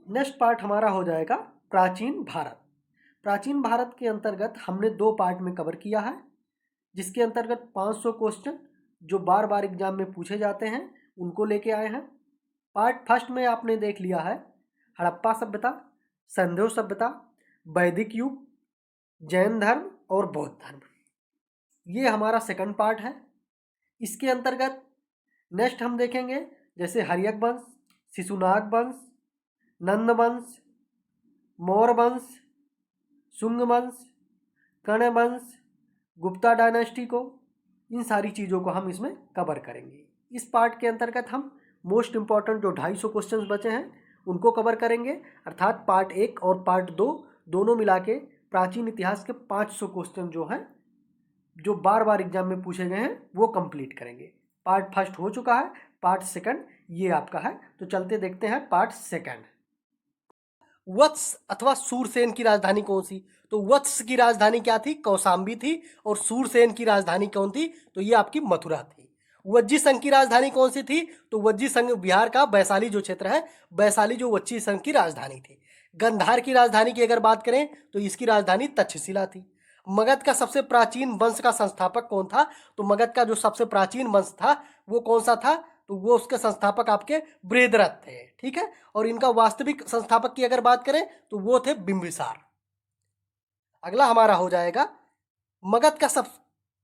Next part हमारा हो जाएगा प्राचीन भारत। प्राचीन भारत के अंतर्गत हमने 2 पार्ट में कवर किया है, जिसके अंतर्गत 500 क्वेश्चन जो बार बार एग्जाम में पूछे जाते हैं उनको लेके आए हैं। पार्ट फर्स्ट में आपने देख लिया है हड़प्पा सभ्यता, सिंधु सभ्यता, वैदिक युग, जैन धर्म और बौद्ध धर्म। ये हमारा सेकंड पार्ट है। इसके अंतर्गत नेक्स्ट हम देखेंगे जैसे हर्यक वंश, शिशुनाग वंश, नंद वंश, मौर्य वंश, शुंग वंश, कर्ण वंश, गुप्ता डायनेस्टी को, इन सारी चीज़ों को हम इसमें कवर करेंगे। इस पार्ट के अंतर्गत हम मोस्ट इम्पॉर्टेंट जो 250 क्वेश्चन बचे हैं उनको कवर करेंगे, अर्थात पार्ट 1 और पार्ट 2 दोनों मिला के प्राचीन इतिहास के 500 क्वेश्चन जो हैं जो बार बार एग्जाम में पूछे गए हैं वो कंप्लीट करेंगे। पार्ट फर्स्ट हो चुका है, पार्ट सेकंड ये आपका है। तो चलते देखते हैं पार्ट सेकंड। वत्स अथवा सूरसेन की राजधानी कौन सी? तो वत्स की राजधानी क्या थी? कौशाम्बी थी। और सूरसेन की राजधानी कौन थी? तो ये आपकी मथुरा थी। वज्जी संघ की राजधानी कौन सी थी? तो वज्जी संघ बिहार का वैशाली जो क्षेत्र है, वैशाली जो वज्जी संघ की राजधानी थी। गंधार की राजधानी की अगर बात करें तो इसकी राजधानी तक्षशिला थी। मगध का सबसे प्राचीन वंश का संस्थापक कौन था? तो मगध का जो सबसे प्राचीन वंश था वो कौन सा था? तो वो उसके संस्थापक आपके बृहद्रथ थे। ठीक है। और इनका वास्तविक संस्थापक की अगर बात करें तो वो थे बिंबिसार। अगला हमारा हो जाएगा मगध का सब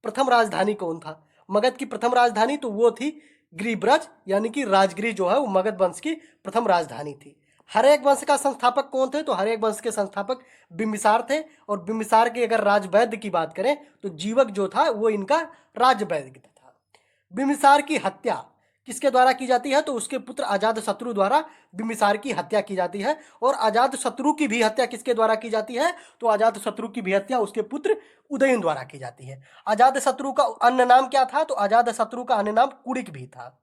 प्रथम राजधानी कौन था? मगध की प्रथम राजधानी तो वो थी गिरिब्रज, यानी कि राजगिरी जो है वो मगध वंश की प्रथम राजधानी थी। हर्यक वंश का संस्थापक कौन थे? तो हर्यक वंश के संस्थापक बिंबिसार थे। और बिंबिसार की अगर राजवैद्य की बात करें तो जीवक जो था वो इनका राजवैद्य था। बिंबिसार की हत्या किसके द्वारा की जाती है? तो उसके पुत्र अजातशत्रु द्वारा बिंबिसार की हत्या की जाती है। और अजातशत्रु की भी हत्या किसके द्वारा की जाती है? तो अजातशत्रु की भी हत्या उसके पुत्र उदयन द्वारा की जाती है। अजातशत्रु का अन्य नाम क्या था? तो अजातशत्रु का अन्य नाम कुड़िक भी था।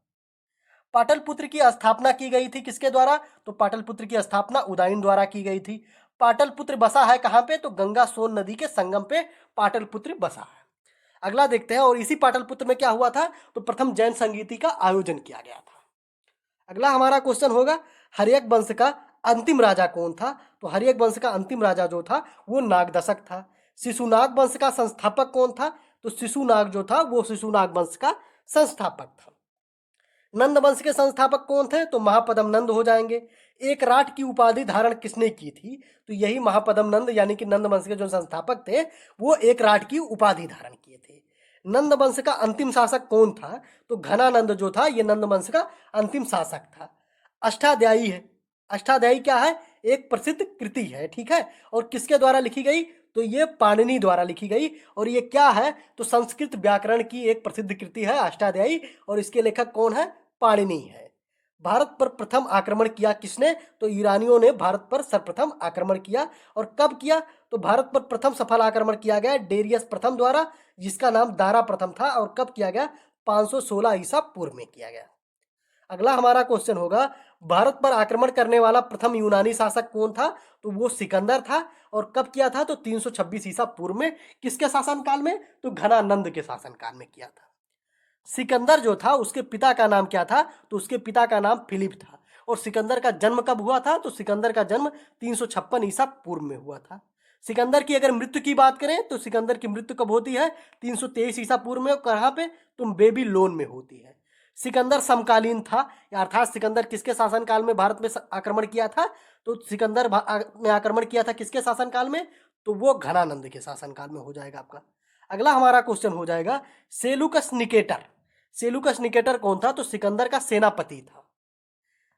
पाटलिपुत्र की स्थापना की गई थी किसके द्वारा? तो पाटलिपुत्र की स्थापना उदयन द्वारा की गई थी। पाटलिपुत्र बसा है कहाँ पे? तो गंगा सोन नदी के संगम पे पाटलिपुत्र बसा है। अगला देखते हैं। और इसी पाटलिपुत्र में क्या हुआ था? तो प्रथम जैन संगीति का आयोजन किया गया था। अगला हमारा क्वेश्चन होगा हर्यक वंश का अंतिम राजा कौन था? तो हर्यक वंश का अंतिम राजा जो था वो नागदशक था। शिशुनाग वंश का संस्थापक कौन था? तो शिशुनाग जो था वो शिशुनाग वंश का संस्थापक था। नंद वंश के संस्थापक कौन थे? तो महापद्म नंद हो जाएंगे। एक राट की उपाधि धारण किसने की थी? तो यही महापद्म नंद यानी कि नंद वंश के जो संस्थापक थे वो एक राट की उपाधि धारण किए थे। नंद वंश का अंतिम शासक कौन था? तो घनानंद जो था ये नंद वंश का अंतिम शासक था। अष्टाध्यायी है। अष्टाध्यायी क्या है? एक प्रसिद्ध कृति है। ठीक है। और किसके द्वारा लिखी गई? तो ये पाणिनि द्वारा लिखी गई। और ये क्या है? तो संस्कृत व्याकरण की एक प्रसिद्ध कृति है अष्टाध्यायी। और इसके लेखक कौन है? पाणिनि है। भारत पर प्रथम आक्रमण किया किसने? तो ईरानियों ने भारत पर सर्वप्रथम आक्रमण किया। और कब किया? तो भारत पर प्रथम सफल आक्रमण किया गया डेरियस प्रथम द्वारा, जिसका नाम दारा प्रथम था। और कब किया गया? 516 ईसा पूर्व में किया गया। अगला हमारा क्वेश्चन होगा भारत पर आक्रमण करने वाला प्रथम यूनानी शासक कौन था? तो वो सिकंदर था। और कब किया था? तो 326 ईसा पूर्व में। किसके शासनकाल में? तो घनानंद के शासनकाल में किया था। सिकंदर जो था उसके पिता का नाम क्या था? तो उसके पिता का नाम फिलिप था। और सिकंदर का जन्म कब हुआ था? तो सिकंदर का जन्म 356 ईसा पूर्व में हुआ था। सिकंदर की अगर मृत्यु की बात करें तो सिकंदर की मृत्यु कब होती है? 323 ईसा पूर्व में। कहाँ पे? तो बेबीलोन में होती है। सिकंदर समकालीन था, अर्थात सिकंदर किसके शासनकाल में भारत में आक्रमण किया था? तो सिकंदर ने आक्रमण किया था किसके शासनकाल में? तो वो घनानंद के शासनकाल में हो जाएगा आपका। अगला हमारा क्वेश्चन हो जाएगा सेलुकस निकेटर। सेलुकस निकेटर कौन था? तो सिकंदर का सेनापति था।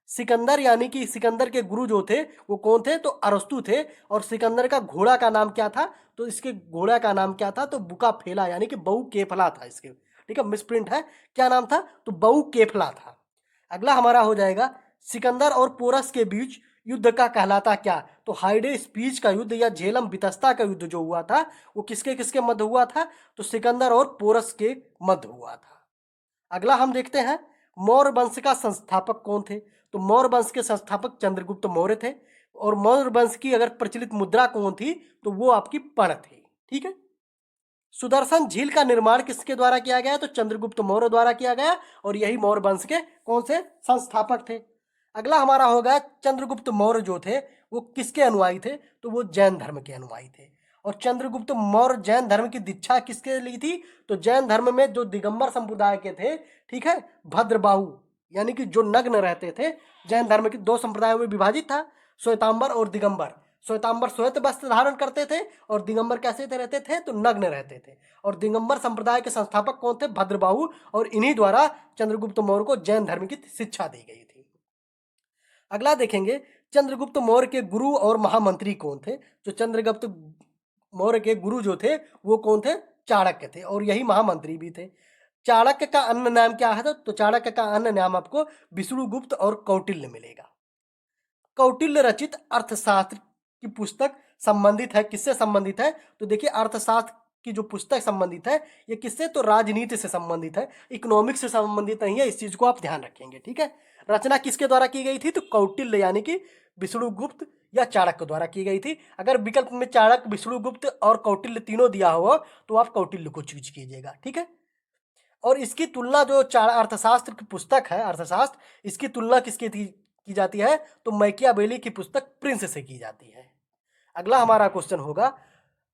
सिकंदर यानी कि सिकंदर के गुरु जो थे वो कौन थे? तो अरस्तु थे। और सिकंदर का घोड़ा का नाम क्या था? तो इसके घोड़ा का नाम क्या था? तो बुका फेला यानी कि बहु केफला था इसके। ठीक है, मिसप्रिंट है। क्या नाम था? तो बहु केफला था। अगला हमारा हो जाएगा सिकंदर और पोरस के बीच युद्ध का कहलाता क्या? तो हाइडे स्पीच का युद्ध या झेलम बितस्ता का युद्ध जो हुआ था वो किसके किसके मध्य हुआ था? तो सिकंदर और पोरस के मध्य हुआ था। अगला हम देखते हैं मौर्य वंश का संस्थापक कौन थे? तो मौर्य वंश के संस्थापक चंद्रगुप्त मौर्य थे। और मौर्य वंश की अगर प्रचलित मुद्रा कौन थी? तो वो आपकी पण थी। ठीक है। सुदर्शन झील का निर्माण किसके द्वारा किया गया? तो चंद्रगुप्त मौर्य द्वारा किया गया। और यही मौर्य वंश के कौन से संस्थापक थे? अगला हमारा होगा चंद्रगुप्त मौर्य जो थे वो किसके अनुयायी थे, तो वो जैन धर्म के अनुयायी थे। और चंद्रगुप्त मौर्य जैन धर्म की दीक्षा किसके ली थी, तो जैन धर्म में जो दिगंबर संप्रदाय के थे, ठीक है, भद्रबाहु यानी कि जो नग्न रहते थे, जैन धर्म के दो संप्रदायों में विभाजित था, श्वेतांबर और दिगंबर। श्वेतांबर श्वेत वस्त्र धारण करते थे और दिगंबर कैसे थे रहते थे, तो नग्न रहते थे। और दिगंबर संप्रदाय के संस्थापक कौन थे, भद्रबाहु, और इन्हीं द्वारा चंद्रगुप्त मौर्य को जैन धर्म की शिक्षा दी गई थी। अगला देखेंगे चंद्रगुप्त मौर्य के गुरु और महामंत्री कौन थे। जो चंद्रगुप्त मौर्य के गुरु जो थे वो कौन थे, चाणक्य थे, और यही महामंत्री भी थे। चाणक्य का अन्य नाम क्या है, तो चाणक्य का अन्य नाम आपको विष्णुगुप्त और कौटिल्य मिलेगा। कौटिल्य रचित अर्थशास्त्र की पुस्तक संबंधित है, किससे संबंधित है, तो देखिए अर्थशास्त्र की जो पुस्तक संबंधित है ये किससे, तो राजनीति से संबंधित है, इकोनॉमिक्स से संबंधित नहीं है, इस चीज को आप ध्यान रखेंगे, ठीक है। रचना किसके द्वारा की गई थी, तो कौटिल्य यानी कि विष्णुगुप्त या चाणक्य द्वारा की गई थी। अगर विकल्प में चाणक्य, विष्णुगुप्त और कौटिल्य तीनों दिया हो तो आप कौटिल्य को चूज कीजिएगा, ठीक है। और इसकी तुलना जो अर्थशास्त्र की पुस्तक है, अर्थशास्त्र, इसकी तुलना किसकी की जाती है, तो मैकियावेली की पुस्तक प्रिंस से की जाती है। अगला हमारा क्वेश्चन होगा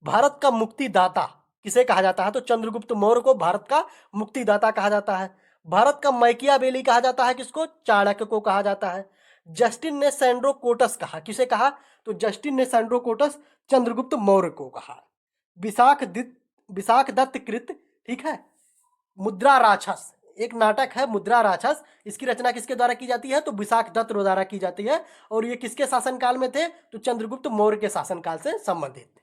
भारत का मुक्तिदाता किसे कहा जाता है, तो चंद्रगुप्त मौर्य को भारत का मुक्तिदाता कहा जाता है। भारत का मैकियावेली कहा जाता है किसको, चाणक्य को कहा जाता है। जस्टिन ने सैंड्रो कोटस कहा, किसे कहा, तो जस्टिन ने सैंड्रो कोटस चंद्रगुप्त मौर्य को कहा। विशाख दत्त कृत, ठीक है, मुद्रा राक्षस, एक नाटक है मुद्रा राक्षस, इसकी रचना किसके द्वारा की जाती है, तो विशाख दत्त द्वारा की जाती है। और ये किसके शासनकाल में थे, तो चंद्रगुप्त मौर्य के शासनकाल से संबंधित थे।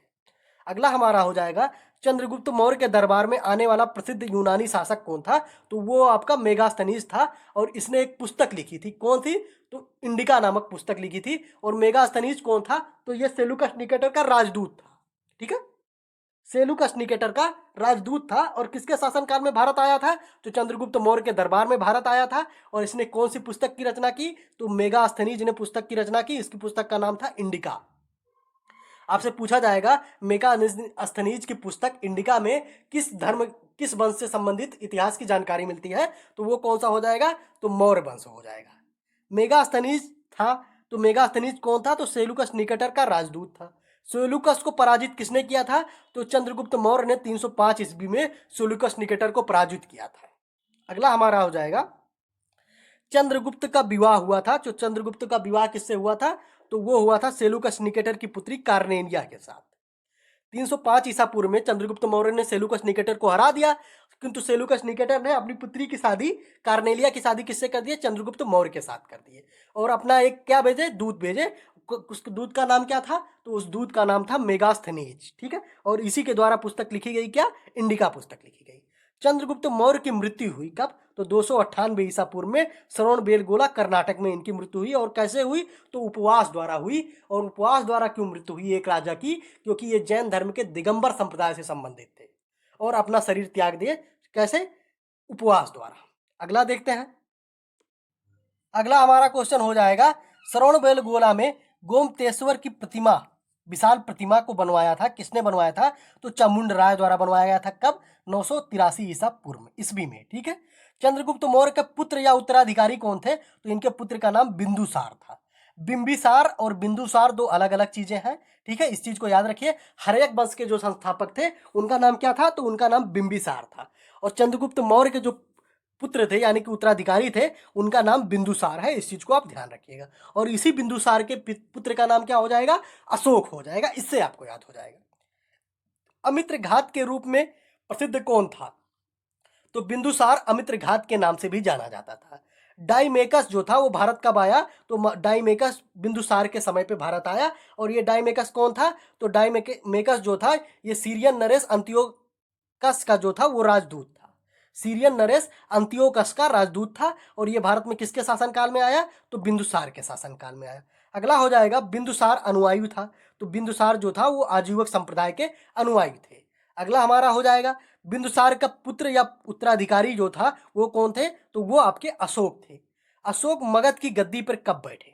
अगला हमारा हो जाएगा चंद्रगुप्त मौर्य के दरबार में आने वाला प्रसिद्ध यूनानी शासक कौन था, तो वो आपका मेगास्थनीज था। और इसने एक पुस्तक लिखी थी, कौन थी, तो इंडिका नामक पुस्तक लिखी थी। और मेगास्थनीज कौन था, तो ये सेलुकस निकेटर का राजदूत था, ठीक है, सेलुकस निकेटर का राजदूत था। और किसके शासनकाल में भारत आया था, तो चंद्रगुप्त मौर्य के दरबार में भारत आया था। और इसने कौन सी पुस्तक की रचना की, तो मेगास्थनीज ने पुस्तक की रचना की। इसकी पुस्तक का नाम था इंडिका। आपसे पूछा जाएगा मेगास्थनीज की पुस्तक इंडिका में किस धर्म, किस वंश से संबंधित इतिहास की जानकारी मिलती है, तो वो कौन सा हो जाएगा, तो मौर्य वंश हो जाएगा। मेगास्थनीज था, तो मेगास्थनीज कौन था, तो सेलुकस निकेटर का राजदूत था। सेलुकस को पराजित किसने किया था, तो चंद्रगुप्त मौर्य ने 305 ईस्वी में सेलुकस निकेटर को पराजित किया था। अगला हमारा हो जाएगा चंद्रगुप्त का विवाह हुआ था। जो चंद्रगुप्त का विवाह किससे हुआ था, तो वो हुआ था सेलुकस निकेटर की पुत्री कार्नेलिया के साथ। 305 ईसा पूर्व में चंद्रगुप्त मौर्य ने सेलुकस निकेटर को हरा दिया, किंतु सेलुकस निकेटर ने अपनी पुत्री की शादी, कार्नेलिया की शादी किससे कर दी, चंद्रगुप्त मौर्य के साथ कर दिए। और अपना एक क्या भेजे, दूत भेजे। उस दूत का नाम क्या था, तो उस दूत का नाम था मेगास्थनीज, ठीक है। और इसी के द्वारा पुस्तक लिखी गई, क्या, इंडिका पुस्तक लिखी गई। चंद्रगुप्त मौर्य की मृत्यु हुई कब, तो 298 ईसा पूर्व में श्रवणबेलगोला कर्नाटक में इनकी मृत्यु हुई। और कैसे हुई, तो उपवास द्वारा हुई। और उपवास द्वारा क्यों मृत्यु हुई एक राजा की, क्योंकि ये जैन धर्म के दिगंबर संप्रदाय से संबंधित थे और अपना शरीर त्याग दिए, कैसे, उपवास द्वारा। अगला देखते हैं। अगला हमारा क्वेश्चन हो जाएगा श्रवणबेलगोला में गोमतेश्वर की प्रतिमा, विशाल प्रतिमा को बनवाया था, किसने बनवाया था, तो चामुंड राय द्वारा बनवाया गया था। कब, 983 ईसा पूर्व में, ईस्वी में, ठीक है। चंद्रगुप्त मौर्य के पुत्र या उत्तराधिकारी कौन थे, तो इनके पुत्र का नाम बिंदुसार था। बिंबिसार और बिंदुसार दो अलग अलग चीजें हैं, ठीक है, इस चीज को याद रखिए। हर्यक वंश के जो संस्थापक थे उनका नाम क्या था, तो उनका नाम बिंबिसार था। और चंद्रगुप्त मौर्य के जो पुत्र थे यानी कि उत्तराधिकारी थे उनका नाम बिंदुसार है, इस चीज को आप ध्यान रखिएगा। और इसी बिंदुसार के पुत्र का नाम क्या हो जाएगा, अशोक हो जाएगा, इससे आपको याद हो जाएगा। अमित्र घात के रूप में प्रसिद्ध कौन था, तो बिंदुसार अमित्र घात के नाम से भी जाना जाता था। डाइमेकस जो था वो भारत कब आया, तो डाइमेकस बिंदुसार के समय पे भारत आया। और ये डाइमेकस कौन था, तो डाइमेकस जो था ये सीरियन नरेश अंत्योकस का जो था वो राजदूत था। सीरियन नरेश अंत्योकस का राजदूत था। और ये भारत में किसके शासनकाल में आया, तो बिंदुसार के शासनकाल में आया। अगला हो जाएगा बिंदुसार अनुयायी था, तो बिंदुसार जो था वो आजीवक संप्रदाय के अनुयायी थे। अगला हमारा हो जाएगा बिंदुसार का पुत्र या उत्तराधिकारी जो था वो कौन थे, तो वो आपके अशोक थे। अशोक मगध की गद्दी पर कब बैठे,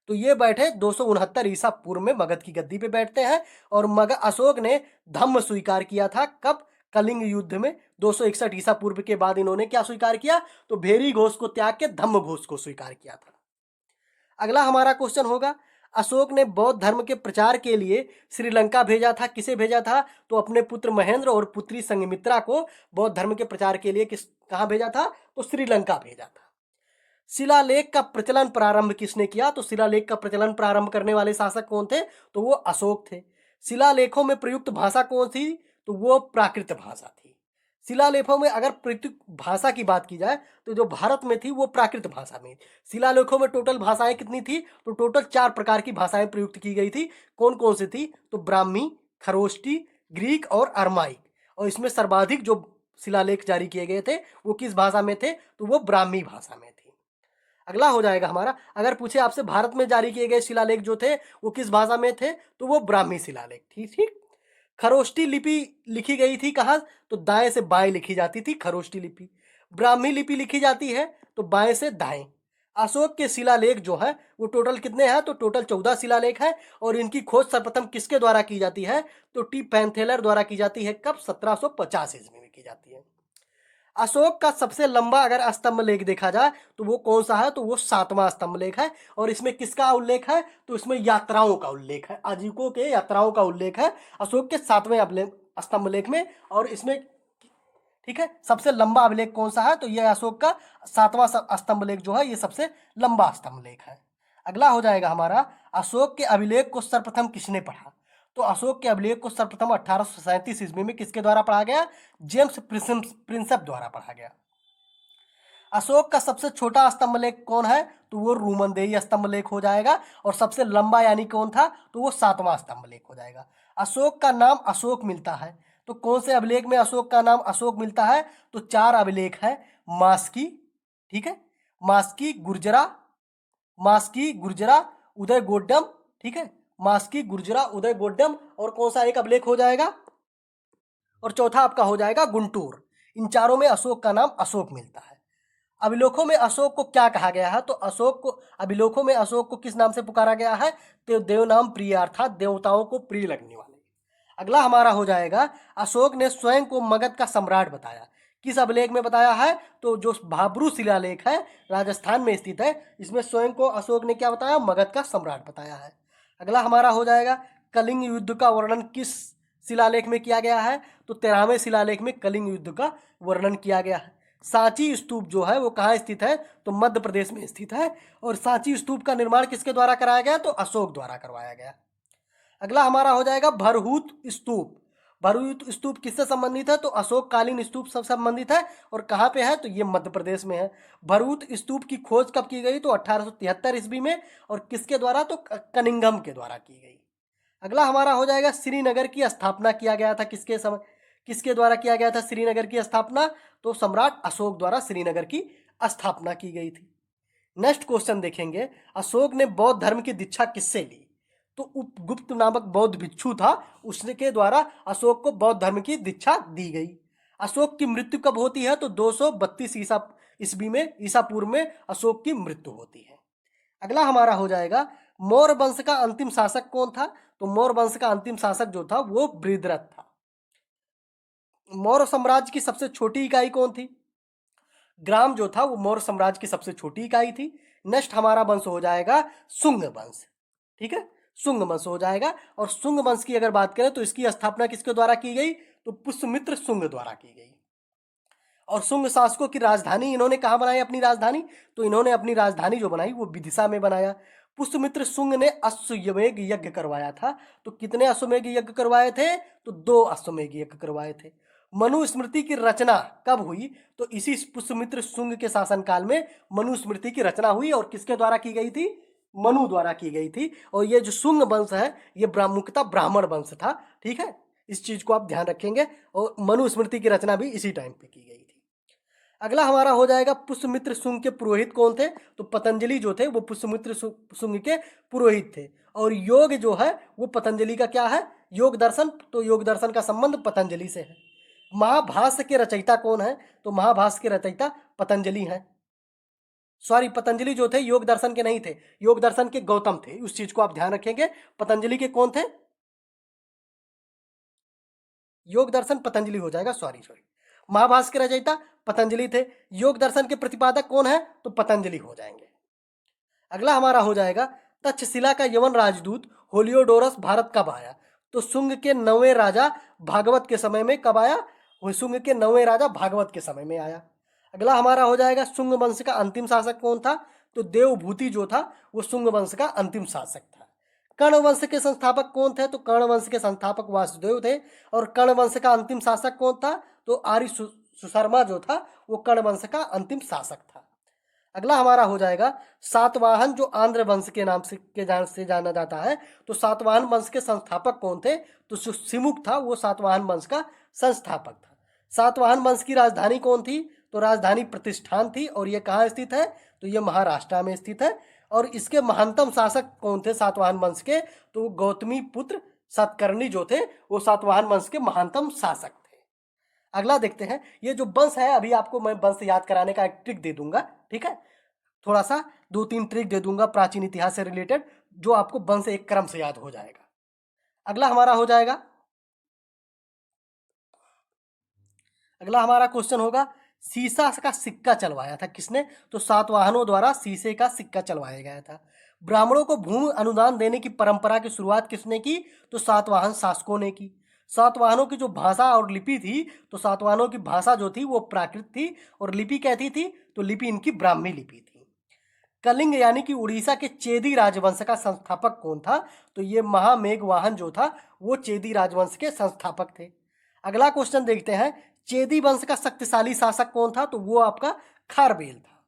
तो ये बैठे 269 ईसा पूर्व में मगध की गद्दी पे बैठते हैं। और अशोक ने धम्म स्वीकार किया था, कब, कलिंग युद्ध में 261 ईसा पूर्व के बाद इन्होंने क्या स्वीकार किया, तो भेरी घोष को त्याग के धम्म घोष को स्वीकार किया था। अगला हमारा क्वेश्चन होगा, अशोक ने बौद्ध धर्म के प्रचार के लिए श्रीलंका भेजा था। किसे भेजा था? तो अपने पुत्र महेंद्र और पुत्री संघमित्रा को बौद्ध धर्म के प्रचार के लिए कहाँ भेजा था? तो श्रीलंका भेजा था। शिलालेख का प्रचलन प्रारंभ किसने किया? तो शिलालेख का प्रचलन प्रारंभ करने वाले शासक कौन थे? तो वो अशोक थे। शिलालेखों में प्रयुक्त भाषा कौन थी? तो वो प्राकृत भाषा थी। शिलालेखों में अगर प्रयुक्त भाषा की बात की जाए तो जो भारत में थी वो प्राकृत भाषा में। शिलालेखों में टोटल भाषाएं कितनी थी? तो टोटल 4 प्रकार की भाषाएं प्रयुक्त की गई थी। कौन कौन सी थी? तो ब्राह्मी, खरोष्टी, ग्रीक और अरमाइक। और इसमें सर्वाधिक जो शिलालेख जारी किए गए थे वो किस भाषा में थे? तो वो ब्राह्मी भाषा में थे। अगला हो जाएगा हमारा, अगर पूछे आपसे भारत में जारी किए गए शिलालेख जो थे वो किस भाषा में थे? तो वो ब्राह्मी शिलालेख थी। ठीक। खरोष्टी लिपि लिखी गई थी कहाँ? तो दाएं से बाएं लिखी जाती थी खरोष्टी लिपि। ब्राह्मी लिपि लिखी जाती है तो बाएं से दाएं। अशोक के शिलालेख जो है वो टोटल कितने हैं? तो टोटल 14 शिलालेख है। और इनकी खोज सर्वप्रथम किसके द्वारा की जाती है? तो टी पैंथेलर द्वारा की जाती है। कब? 1750 ईस्वी में की जाती है। अशोक का सबसे लंबा अगर स्तंभ लेख देखा जाए तो वो कौन सा है? तो वो 7वां स्तंभ लेख है। और इसमें किसका उल्लेख है? तो इसमें यात्राओं का उल्लेख है, अजीकों के यात्राओं का उल्लेख है अशोक के 7वें स्तंभ लेख में। और इसमें ठीक है, सबसे लंबा अभिलेख कौन सा है? तो यह अशोक का 7वां स्तंभ लेख जो है ये सबसे लंबा स्तंभ लेख है। अगला हो जाएगा हमारा, अशोक के अभिलेख को सर्वप्रथम किसने पढ़ा? तो अशोक के अभिलेख को सर्वप्रथम 1837 ईस्वी में किसके द्वारा पढ़ा गया? जेम्स प्रिंसेप द्वारा पढ़ा गया। अशोक का सबसे छोटा स्तंभ लेख कौन है? तो वो रूमनदेही स्तंभ लेख हो जाएगा। और सबसे लंबा यानी कौन था? तो वो 7वां स्तंभ लेख हो जाएगा। अशोक का नाम अशोक मिलता है तो कौन से अभिलेख में अशोक का नाम अशोक मिलता है? तो 4 अभिलेख है। मास्की, ठीक है, मास्की गुर्जरा, मास्की गुर्जरा उदय गोड्डम, ठीक है, मास्की गुर्जरा उदय गोड्डम। और कौन सा एक अभिलेख हो जाएगा? और चौथा आपका हो जाएगा गुंटूर। इन चारों में अशोक का नाम अशोक मिलता है। अभिलेखों में अशोक को क्या कहा गया है? तो अशोक को, अभिलेखों में अशोक को किस नाम से पुकारा गया है? तो देव नाम प्रिय, अर्थात देवताओं को प्रिय लगने वाले। अगला हमारा हो जाएगा, अशोक ने स्वयं को मगध का सम्राट बताया। किस अभिलेख में बताया है? तो जो भाब्रू शिलालेख है राजस्थान में स्थित है, इसमें स्वयं को अशोक ने क्या बताया? मगध का सम्राट बताया है। अगला हमारा हो जाएगा, कलिंग युद्ध का वर्णन किस शिलालेख में किया गया है? तो 13वें शिलालेख में कलिंग युद्ध का वर्णन किया गया है। सांची स्तूप जो है वो कहाँ स्थित है? तो मध्य प्रदेश में स्थित है। और सांची स्तूप का निर्माण किसके द्वारा कराया गया? तो अशोक द्वारा करवाया गया। अगला हमारा हो जाएगा भरहूत स्तूप। भरहूत स्तूप किससे संबंधित है? तो अशोक कालीन स्तूप से संबंधित है। और कहाँ पे है? तो ये मध्य प्रदेश में है। भरहूत स्तूप की खोज कब की गई? तो 1873 ईस्वी में। और किसके द्वारा? तो कनिंघम के द्वारा की गई। अगला हमारा हो जाएगा, श्रीनगर की स्थापना किया गया था किसके द्वारा किया गया था श्रीनगर की स्थापना? तो सम्राट अशोक द्वारा श्रीनगर की स्थापना की गई थी। नेक्स्ट क्वेश्चन देखेंगे, अशोक ने बौद्ध धर्म की दीक्षा किससे ली? तो उपगुप्त नामक बौद्ध भिक्षु था, उसके द्वारा अशोक को बौद्ध धर्म की दीक्षा दी गई। अशोक की मृत्यु कब होती है? तो 232 ईस्वी में, ईसा पूर्व में अशोक की मृत्यु होती है। अगला हमारा हो जाएगा, मौर्य वंश का अंतिम शासक कौन था? तो मौर्य वंश का अंतिम शासक जो था वो बृहद्रथ था। मौर्य साम्राज्य की सबसे छोटी इकाई कौन थी? ग्राम जो था वो मौर्य साम्राज्य की सबसे छोटी इकाई थी। नेक्स्ट हमारा वंश हो जाएगा शुंग वंश, ठीक है, शुंग वंश हो जाएगा। और शुंग वंश की अगर बात करें तो इसकी स्थापना किसके द्वारा की गई? तो पुष्यमित्र शुंग द्वारा की गई। और शुंग शासकों की राजधानी इन्होंने कहाँ बनाई अपनी राजधानी? तो इन्होंने अपनी राजधानी जो बनाई वो विदिशा में बनाया। पुष्यमित्र शुंग ने अश्वमेध यज्ञ करवाया था। तो कितने अश्वमेध यज्ञ करवाए थे? तो 2 अश्वमेध यज्ञ करवाए थे। मनुस्मृति की रचना कब हुई? तो इसी पुष्यमित्र शुंग के शासनकाल में मनुस्मृति की रचना हुई। और किसके द्वारा की गई थी? मनु द्वारा की गई थी। और ये जो शुंग वंश है ये मुख्यतः ब्राह्मण वंश था, ठीक है, इस चीज को आप ध्यान रखेंगे। और मनुस्मृति की रचना भी इसी टाइम पे की गई थी। अगला हमारा हो जाएगा, पुष्यमित्र शुंग के पुरोहित कौन थे? तो पतंजलि जो थे वो पुष्यमित्र शुंग के पुरोहित थे। और योग जो है वो पतंजलि का क्या है? योग दर्शन। तो योग दर्शन का संबंध पतंजलि से है। महाभाष्य के रचयिता कौन है? तो महाभाष्य के रचयिता पतंजलि हैं। सॉरी, पतंजलि जो थे योग दर्शन के नहीं थे, योग दर्शन के गौतम थे, उस चीज को आप ध्यान रखेंगे। पतंजलि के कौन थे? योग दर्शन पतंजलि हो जाएगा, सॉरी सॉरी। महाभाष्य के रचयिता पतंजलि थे। योग दर्शन के प्रतिपादक कौन है? तो पतंजलि हो जाएंगे। अगला हमारा हो जाएगा तक्षशिला का यवन राजदूत होलियोडोरस भारत कब आया? तो शुंग के 9वें राजा भागवत के समय में कब आया? वो शुंग के 9वें राजा भागवत के समय में आया। अगला हमारा हो जाएगा शुंग वंश का अंतिम शासक कौन था? तो देवभूति जो था वो शुंग वंश का अंतिम शासक था। कर्ण वंश के संस्थापक कौन थे? तो कर्ण वंश के संस्थापक वासुदेव थे। और कर्ण वंश का अंतिम शासक कौन था? तो आर्य सुशर्मा जो था वो कर्ण वंश का अंतिम शासक था। अगला हमारा हो जाएगा सातवाहन जो आंध्र वंश के नाम से जाना जाता है। तो सातवाहन वंश के संस्थापक कौन थे? तो जो सिमुक था वो सातवाहन वंश का संस्थापक था। सातवाहन वंश की राजधानी कौन थी? तो राजधानी प्रतिष्ठान थी। और ये कहाँ स्थित है? तो ये महाराष्ट्र में स्थित है। और इसके महानतम शासक कौन थे सातवाहन वंश के? तो गौतमी पुत्र सतकर्णी जो थे वो सातवाहन वंश के महानतम शासक थे। अगला देखते हैं, ये जो वंश है अभी आपको मैं वंश याद कराने का एक ट्रिक दे दूंगा, ठीक है, थोड़ा सा 2-3 ट्रिक दे दूंगा प्राचीन इतिहास से रिलेटेड, जो आपको वंश एक क्रम से याद हो जाएगा। अगला हमारा हो जाएगा, अगला हमारा क्वेश्चन होगा सीसा का सिक्का चलवाया था किसने? तो सातवाहनों द्वारा शीशे का सिक्का चलवाया गया था। ब्राह्मणों को भूमि अनुदान देने की परंपरा की शुरुआत किसने की? तो सातवाहन शासकों ने की। सातवाहनों की जो भाषा और लिपि थी, तो सातवाहनों की भाषा जो थी वो प्राकृत थी और लिपि कैसी थी? तो लिपि इनकी ब्राह्मी लिपि थी। कलिंग यानी कि उड़ीसा के चेदी राजवंश का संस्थापक कौन था? तो ये महामेघवाहन जो था वो चेदी राजवंश के संस्थापक थे। अगला क्वेश्चन देखते हैं, चेदी वंश का शक्तिशाली शासक कौन था? तो वो आपका खारबेल था।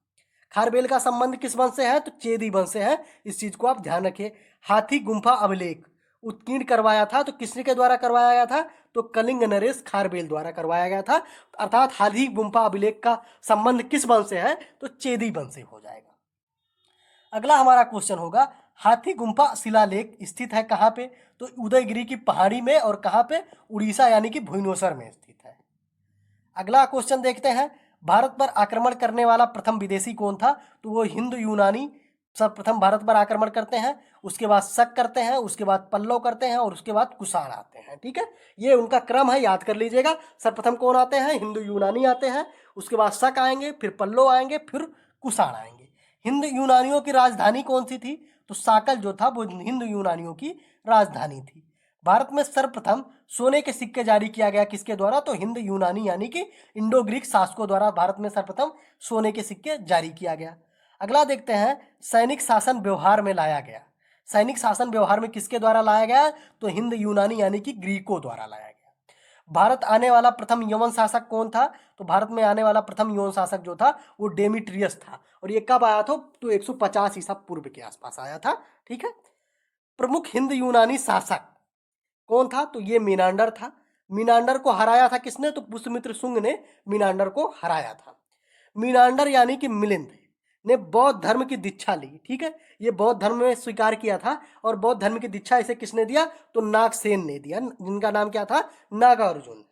खारबेल का संबंध किस वंश से है? तो चेदी वंश से है। इस चीज को आप ध्यान रखिए। हाथी गुम्फा अभिलेख उत्कीर्ण करवाया था तो किसने के द्वारा करवाया गया था? तो कलिंग नरेश खारबेल द्वारा करवाया गया था। अर्थात हाथी गुम्फा अभिलेख का संबंध किस वंश से है? तो चेदी वंश से हो जाएगा। अगला हमारा क्वेश्चन होगा, हाथी गुम्फा शिलालेख स्थित है कहाँ पे? तो उदयगिरी की पहाड़ी में। और कहाँ पे? उड़ीसा यानी कि भुवनेश्वर में स्थित है। अगला क्वेश्चन देखते हैं, भारत पर आक्रमण करने वाला प्रथम विदेशी कौन था? तो वो हिंद यूनानी सर्वप्रथम भारत पर आक्रमण करते हैं, उसके बाद शक करते हैं, उसके बाद पल्लव करते हैं और उसके बाद कुषाण आते हैं। ठीक है, ये उनका क्रम है, याद कर लीजिएगा। सर्वप्रथम कौन आते हैं? हिंदू यूनानी आते हैं, उसके बाद शक आएंगे, फिर पल्लव आएंगे, फिर कुषाण आएंगे। हिंद यूनानियों की राजधानी कौन सी थी? तो साकल जो था वो हिंद यूनानियों की राजधानी थी। भारत में सर्वप्रथम सोने के सिक्के जारी किया गया किसके द्वारा? तो हिंद यूनानी यानी कि इंडो ग्रीक शासकों द्वारा भारत में सर्वप्रथम सोने के सिक्के जारी किया गया। अगला देखते हैं, सैनिक शासन व्यवहार में लाया गया। सैनिक शासन व्यवहार में किसके द्वारा लाया गया? तो हिंद यूनानी यानी कि ग्रीकों द्वारा लाया गया। भारत आने वाला प्रथम यवन शासक कौन था? तो भारत में आने वाला प्रथम यवन शासक जो था वो डेमिट्रियस था। और ये कब आया था? तो 150 ईसा पूर्व के आसपास आया था। ठीक है, प्रमुख हिंद यूनानी शासक कौन था? तो ये मीनांडर था। मीनांडर को हराया था किसने? तो पुष्यमित्र शुंग ने मीनांडर को हराया था। मीनांडर यानी कि मिलिंद ने बौद्ध धर्म की दीक्षा ली। ठीक है, ये बौद्ध धर्म में स्वीकार किया था। और बौद्ध धर्म की दीक्षा इसे किसने दिया? तो नागसेन ने दिया, जिनका नाम क्या था? नागार्जुन।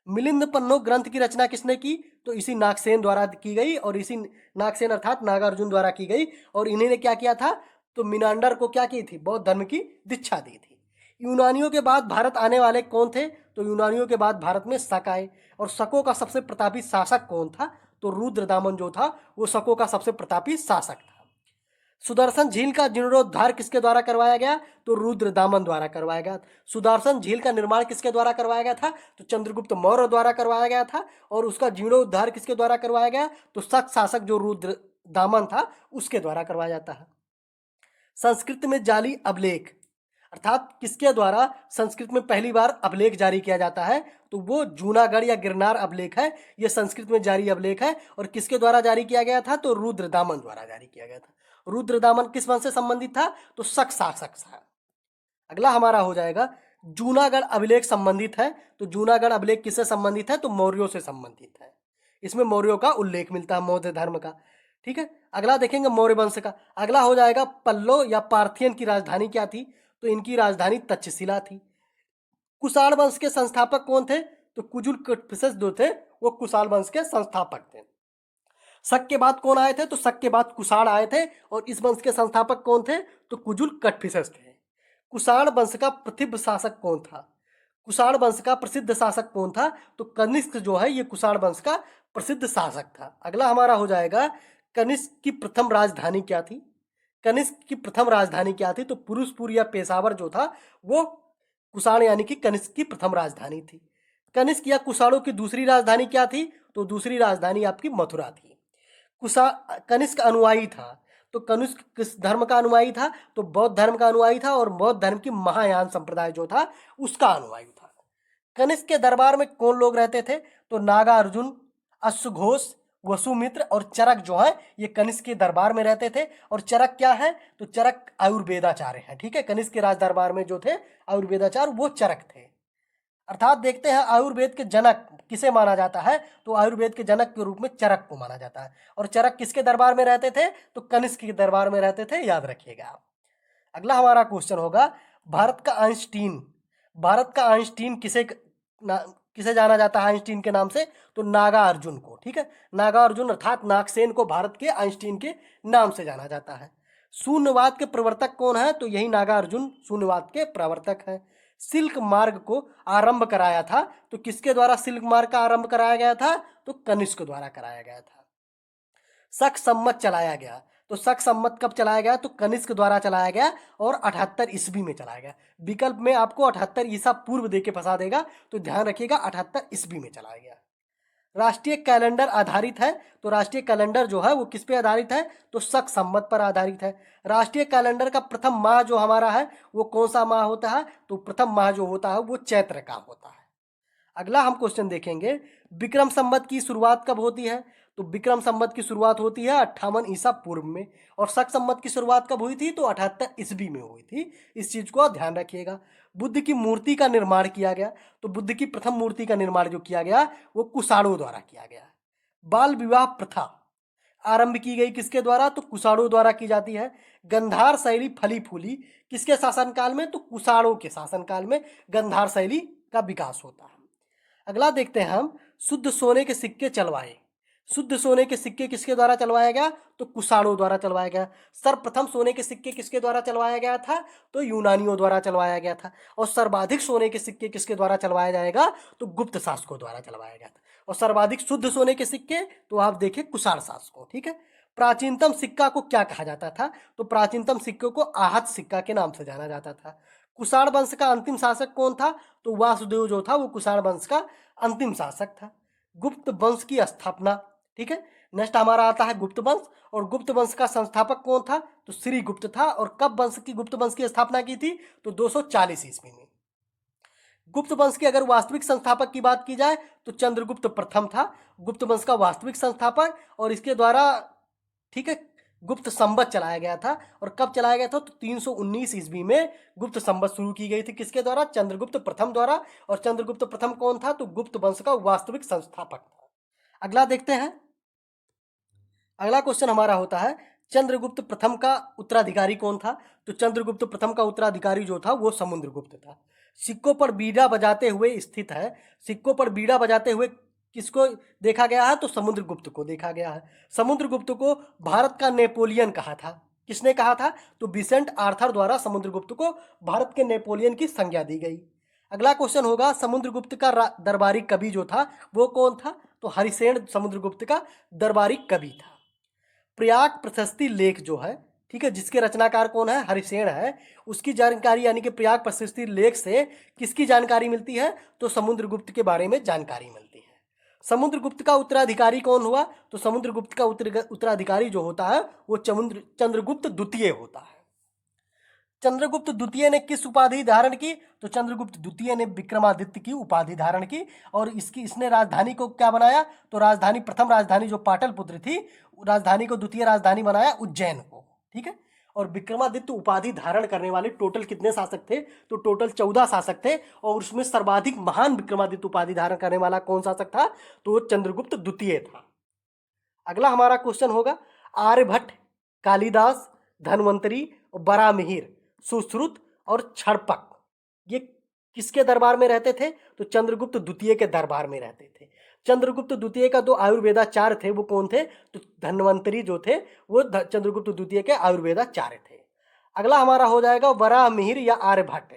मिलिंद पन्नो ग्रंथ की रचना किसने की? तो इसी नागसेन द्वारा की गई। और इसी नागसेन अर्थात नागार्जुन द्वारा की गई। और इन्हीं ने क्या किया था? तो मीनांडर को क्या की थी? बौद्ध धर्म की दीक्षा दी थी। यूनानियों के बाद भारत आने वाले कौन थे? तो यूनानियों के बाद भारत में शक आए। और शकों का सबसे प्रतापी शासक कौन था? तो रुद्रदामन जो था वो शकों का सबसे प्रतापी शासक था। सुदर्शन झील का जीर्णोद्धार किसके द्वारा करवाया गया? तो रुद्रदामन द्वारा करवाया गया। सुदर्शन झील का निर्माण किसके द्वारा करवाया गया था? तो चंद्रगुप्त मौर्य द्वारा करवाया गया था। और उसका जीर्णोद्धार किसके द्वारा करवाया गया? तो शक शासक जो रुद्रदामन था उसके द्वारा करवाया जाता है। संस्कृत में जाली अभिलेख अर्थात किसके द्वारा संस्कृत में पहली बार अभिलेख जारी किया जाता है? तो वो जूनागढ़ या गिरनार अभिलेख है। ये संस्कृत में जारी अभिलेख है। और किसके द्वारा जारी किया गया था? तो रुद्रदामन द्वारा जारी किया गया था। रुद्रदामन किस वंश से संबंधित था? तो शक शासक था। अगला हमारा हो जाएगा, जूनागढ़ अभिलेख संबंधित है। तो जूनागढ़ अभिलेख किससे संबंधित है? तो मौर्यों से संबंधित है। इसमें मौर्यों का उल्लेख मिलता है, मौर्य धर्म का। ठीक है, अगला देखेंगे मौर्य वंश का। अगला हो जाएगा, पल्लव या पार्थियन की राजधानी क्या थी? तो इनकी राजधानी तक्षशिला थी। कुषाण वंश के संस्थापक कौन थे? तो कुजुल कटफिसस जो थे वो कुषाण वंश के संस्थापक थे। शक के बाद कौन आए थे? तो शक के बाद कुषाण आए थे। और इस वंश के संस्थापक कौन थे? तो कुजुल कटफिसस थे। कुषाण वंश का प्रसिद्ध शासक कौन था? कुषाण वंश का प्रसिद्ध शासक कौन था? तो कनिष्क जो है ये कुषाण वंश का प्रसिद्ध शासक था। अगला हमारा हो जाएगा, कनिष्क की प्रथम राजधानी क्या थी? कनिष्क की प्रथम राजधानी क्या थी? तो पुरुषपुर या पेशावर जो था वो कुषाण यानी कि कनिष्क की प्रथम राजधानी थी। कनिष्क या कुषाणों की दूसरी राजधानी क्या थी? तो दूसरी राजधानी आपकी मथुरा थी। कुषा कनिष्क अनुयायी था, तो कनिष्क किस धर्म का अनुयायी था? तो बौद्ध धर्म का अनुयायी था, और बौद्ध धर्म की महायान संप्रदाय जो था उसका अनुयायी था। कनिष्क के दरबार में कौन लोग रहते थे? तो नागार्जुन, अश्वघोष, वसुमित्र और चरक जो है ये कनिष्क के दरबार में रहते थे। और चरक क्या है? तो चरक आयुर्वेदाचार्य हैं। ठीक है, कनिष्क के राज दरबार में जो थे आयुर्वेदाचार्य वो चरक थे। अर्थात देखते हैं आयुर्वेद के जनक किसे माना जाता है? तो आयुर्वेद के जनक के रूप में चरक को माना जाता है। और चरक किसके दरबार में रहते थे? तो कनिष्क के दरबार में रहते थे, याद रखिएगा। अगला हमारा क्वेश्चन होगा, भारत का आइंस्टीन। भारत का आइंस्टीन किसे जाना जाता है आइंस्टीन के नाम से? तो नागार्जुन को। ठीक है, नागार्जुन अर्थात नागसेन को भारत के आइंस्टीन के नाम से जाना जाता है। शून्यवाद के प्रवर्तक कौन है? तो यही नागार्जुन शून्यवाद के प्रवर्तक हैं। सिल्क मार्ग को आरंभ कराया था, तो किसके द्वारा सिल्क मार्ग का आरंभ कराया गया था? तो कनिष्क द्वारा कराया गया था। शक सम्मत चलाया गया, तो शक सम्मत कब चलाया गया? तो कनिष्क द्वारा चलाया गया और 78 ईस्वी में चलाया गया। विकल्प में आपको 78 ईसा पूर्व दे के फंसा देगा, तो ध्यान रखिएगा 78 ईस्वी में चलाया गया। राष्ट्रीय कैलेंडर आधारित है, तो राष्ट्रीय कैलेंडर जो है वो किस पे आधारित है? तो शक सम्मत पर आधारित है। राष्ट्रीय कैलेंडर का प्रथम माह जो हमारा है वो कौन सा माह होता है? तो प्रथम माह जो होता है वो चैत्र का होता है। अगला हम क्वेश्चन देखेंगे, विक्रम संवत की शुरुआत कब होती है? तो विक्रम संवत की शुरुआत होती है 58 ईसा पूर्व में। और शक संवत की शुरुआत कब हुई थी? तो 78 ईस्वी में हुई थी। इस चीज को आप ध्यान रखिएगा। बुद्ध की मूर्ति का निर्माण किया गया, तो बुद्ध की प्रथम मूर्ति का निर्माण जो किया गया वो कुषाणों द्वारा किया गया। बाल विवाह प्रथा आरंभ की गई किसके द्वारा? तो कुषाणों द्वारा की जाती है। गंधार शैली फली फूली किसके शासनकाल में? तो कुषाणों के शासनकाल में गंधार शैली का विकास होता है। अगला देखते हैं हम, शुद्ध सोने के सिक्के चलवाए। शुद्ध सोने के सिक्के किसके द्वारा चलवाया गया? तो कुषाणों द्वारा चलवाया गया। सर्वप्रथम सोने के सिक्के किसके द्वारा चलवाया गया था? तो यूनानियों द्वारा चलवाया गया था। और सर्वाधिक सोने के सिक्के किसके द्वारा चलवाया जाएगा? तो गुप्त शासकों द्वारा चलवाया गया था। और सर्वाधिक शुद्ध सोने के सिक्के तो आप देखिए कुषाण शासकों। ठीक है, प्राचीनतम सिक्का को क्या कहा जाता था? तो प्राचीनतम सिक्के को आहत सिक्का के नाम से जाना जाता था। कुषाण वंश का अंतिम शासक कौन था? तो वासुदेव जो था वो कुषाण वंश का अंतिम शासक था। गुप्त वंश की स्थापना। ठीक है, नेक्स्ट हमारा आता है गुप्त वंश। और गुप्त वंश का संस्थापक कौन था? तो श्री गुप्त था। और कब गुप्त वंश की स्थापना की थी? तो 240 ईस्वी में। गुप्त वंश के अगर वास्तविक संस्थापक की बात की जाए तो चंद्रगुप्त प्रथम था गुप्त वंश का वास्तविक संस्थापक। और इसके द्वारा ठीक है गुप्त संवत चलाया गया था। और कब चलाया गया था? तो 319 ईस्वी में गुप्त संवत शुरू की गई थी। किसके द्वारा? चंद्रगुप्त प्रथम द्वारा। और चंद्रगुप्त प्रथम कौन था? तो गुप्त वंश का वास्तविक संस्थापक था। अगला देखते हैं, अगला क्वेश्चन हमारा होता है, चंद्रगुप्त प्रथम का उत्तराधिकारी कौन था? तो चंद्रगुप्त प्रथम का उत्तराधिकारी जो था वो समुद्रगुप्त था। सिक्कों पर बीड़ा बजाते हुए स्थित है। सिक्कों पर बीड़ा बजाते हुए किसको देखा गया है? तो समुद्रगुप्त को देखा गया है। समुद्रगुप्त को भारत का नेपोलियन कहा था। किसने कहा था? तो विसेंट आर्थर द्वारा समुद्रगुप्त को भारत के नेपोलियन की संज्ञा दी गई। अगला क्वेश्चन होगा, समुद्रगुप्त का दरबारी कवि जो था वो कौन था? तो हरिसेन समुद्रगुप्त का दरबारी कवि था। प्रयाग प्रशस्ति लेख जो है, ठीक है, जिसके रचनाकार कौन है? हरिसेन है। उसकी जानकारी यानी कि प्रयाग प्रशस्ति लेख से किसकी जानकारी मिलती है? तो समुद्रगुप्त के बारे में जानकारी मिलती है। समुद्रगुप्त का उत्तराधिकारी कौन हुआ? तो समुद्रगुप्त का उत्तराधिकारी जो होता है वो चंद्रगुप्त द्वितीय होता है। चंद्रगुप्त द्वितीय ने किस उपाधि धारण की? तो चंद्रगुप्त द्वितीय ने विक्रमादित्य की उपाधि धारण की। और इसने राजधानी को क्या बनाया? तो राजधानी, प्रथम राजधानी जो पाटलिपुत्र थी, राजधानी को द्वितीय राजधानी बनाया उज्जैन को। ठीक है, और विक्रमादित्य उपाधि धारण करने वाले टोटल कितने शासक थे? तो टोटल 14 शासक थे। और उसमें सर्वाधिक महान विक्रमादित्य उपाधि धारण करने वाला कौन शासक था? तो चंद्रगुप्त द्वितीय था। अगला हमारा क्वेश्चन होगा, आर्यभट्ट, कालिदास, धन्वंतरी, बरामिहिर, सुश्रुत और क्षणपक ये किसके दरबार में रहते थे? तो चंद्रगुप्त द्वितीय के दरबार में रहते थे। चंद्रगुप्त द्वितीय का दो आयुर्वेदाचार्य थे वो कौन थे? तो धन्वंतरी जो थे वो चंद्रगुप्त द्वितीय के आयुर्वेदाचार्य थे। अगला हमारा हो जाएगा वराहमिहिर या आर्यभट्ट।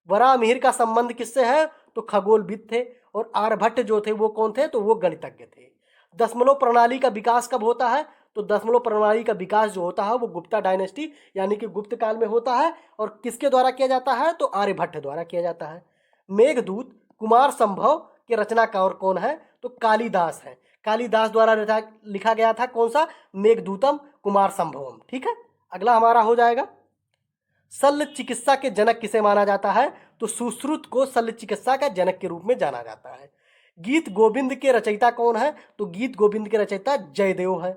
वराहमिहिर का संबंध किससे है? तो खगोलविद थे। और आर्यभट्ट जो थे वो कौन थे? तो वो गणितज्ञ थे। दशमलव प्रणाली का विकास कब होता है? तो दशमलव प्रणाली का विकास जो होता है वो गुप्ता डायनेस्टी यानी कि गुप्त काल में होता है। और किसके द्वारा किया जाता है? तो आर्यभट्ट द्वारा किया जाता है। मेघदूत कुमार संभव के रचनाकार कौन है? तो कालिदास है। कालिदास द्वारा लिखा गया था कौन सा? मेघदूतम कुमार संभवम। ठीक है, अगला हमारा हो जाएगा शल्य चिकित्सा के जनक किसे माना जाता है? तो सुश्रुत को शल्य चिकित्सा का जनक के रूप में जाना जाता है। गीत गोविंद के रचयिता कौन है? तो गीत गोविंद के रचयिता जयदेव है।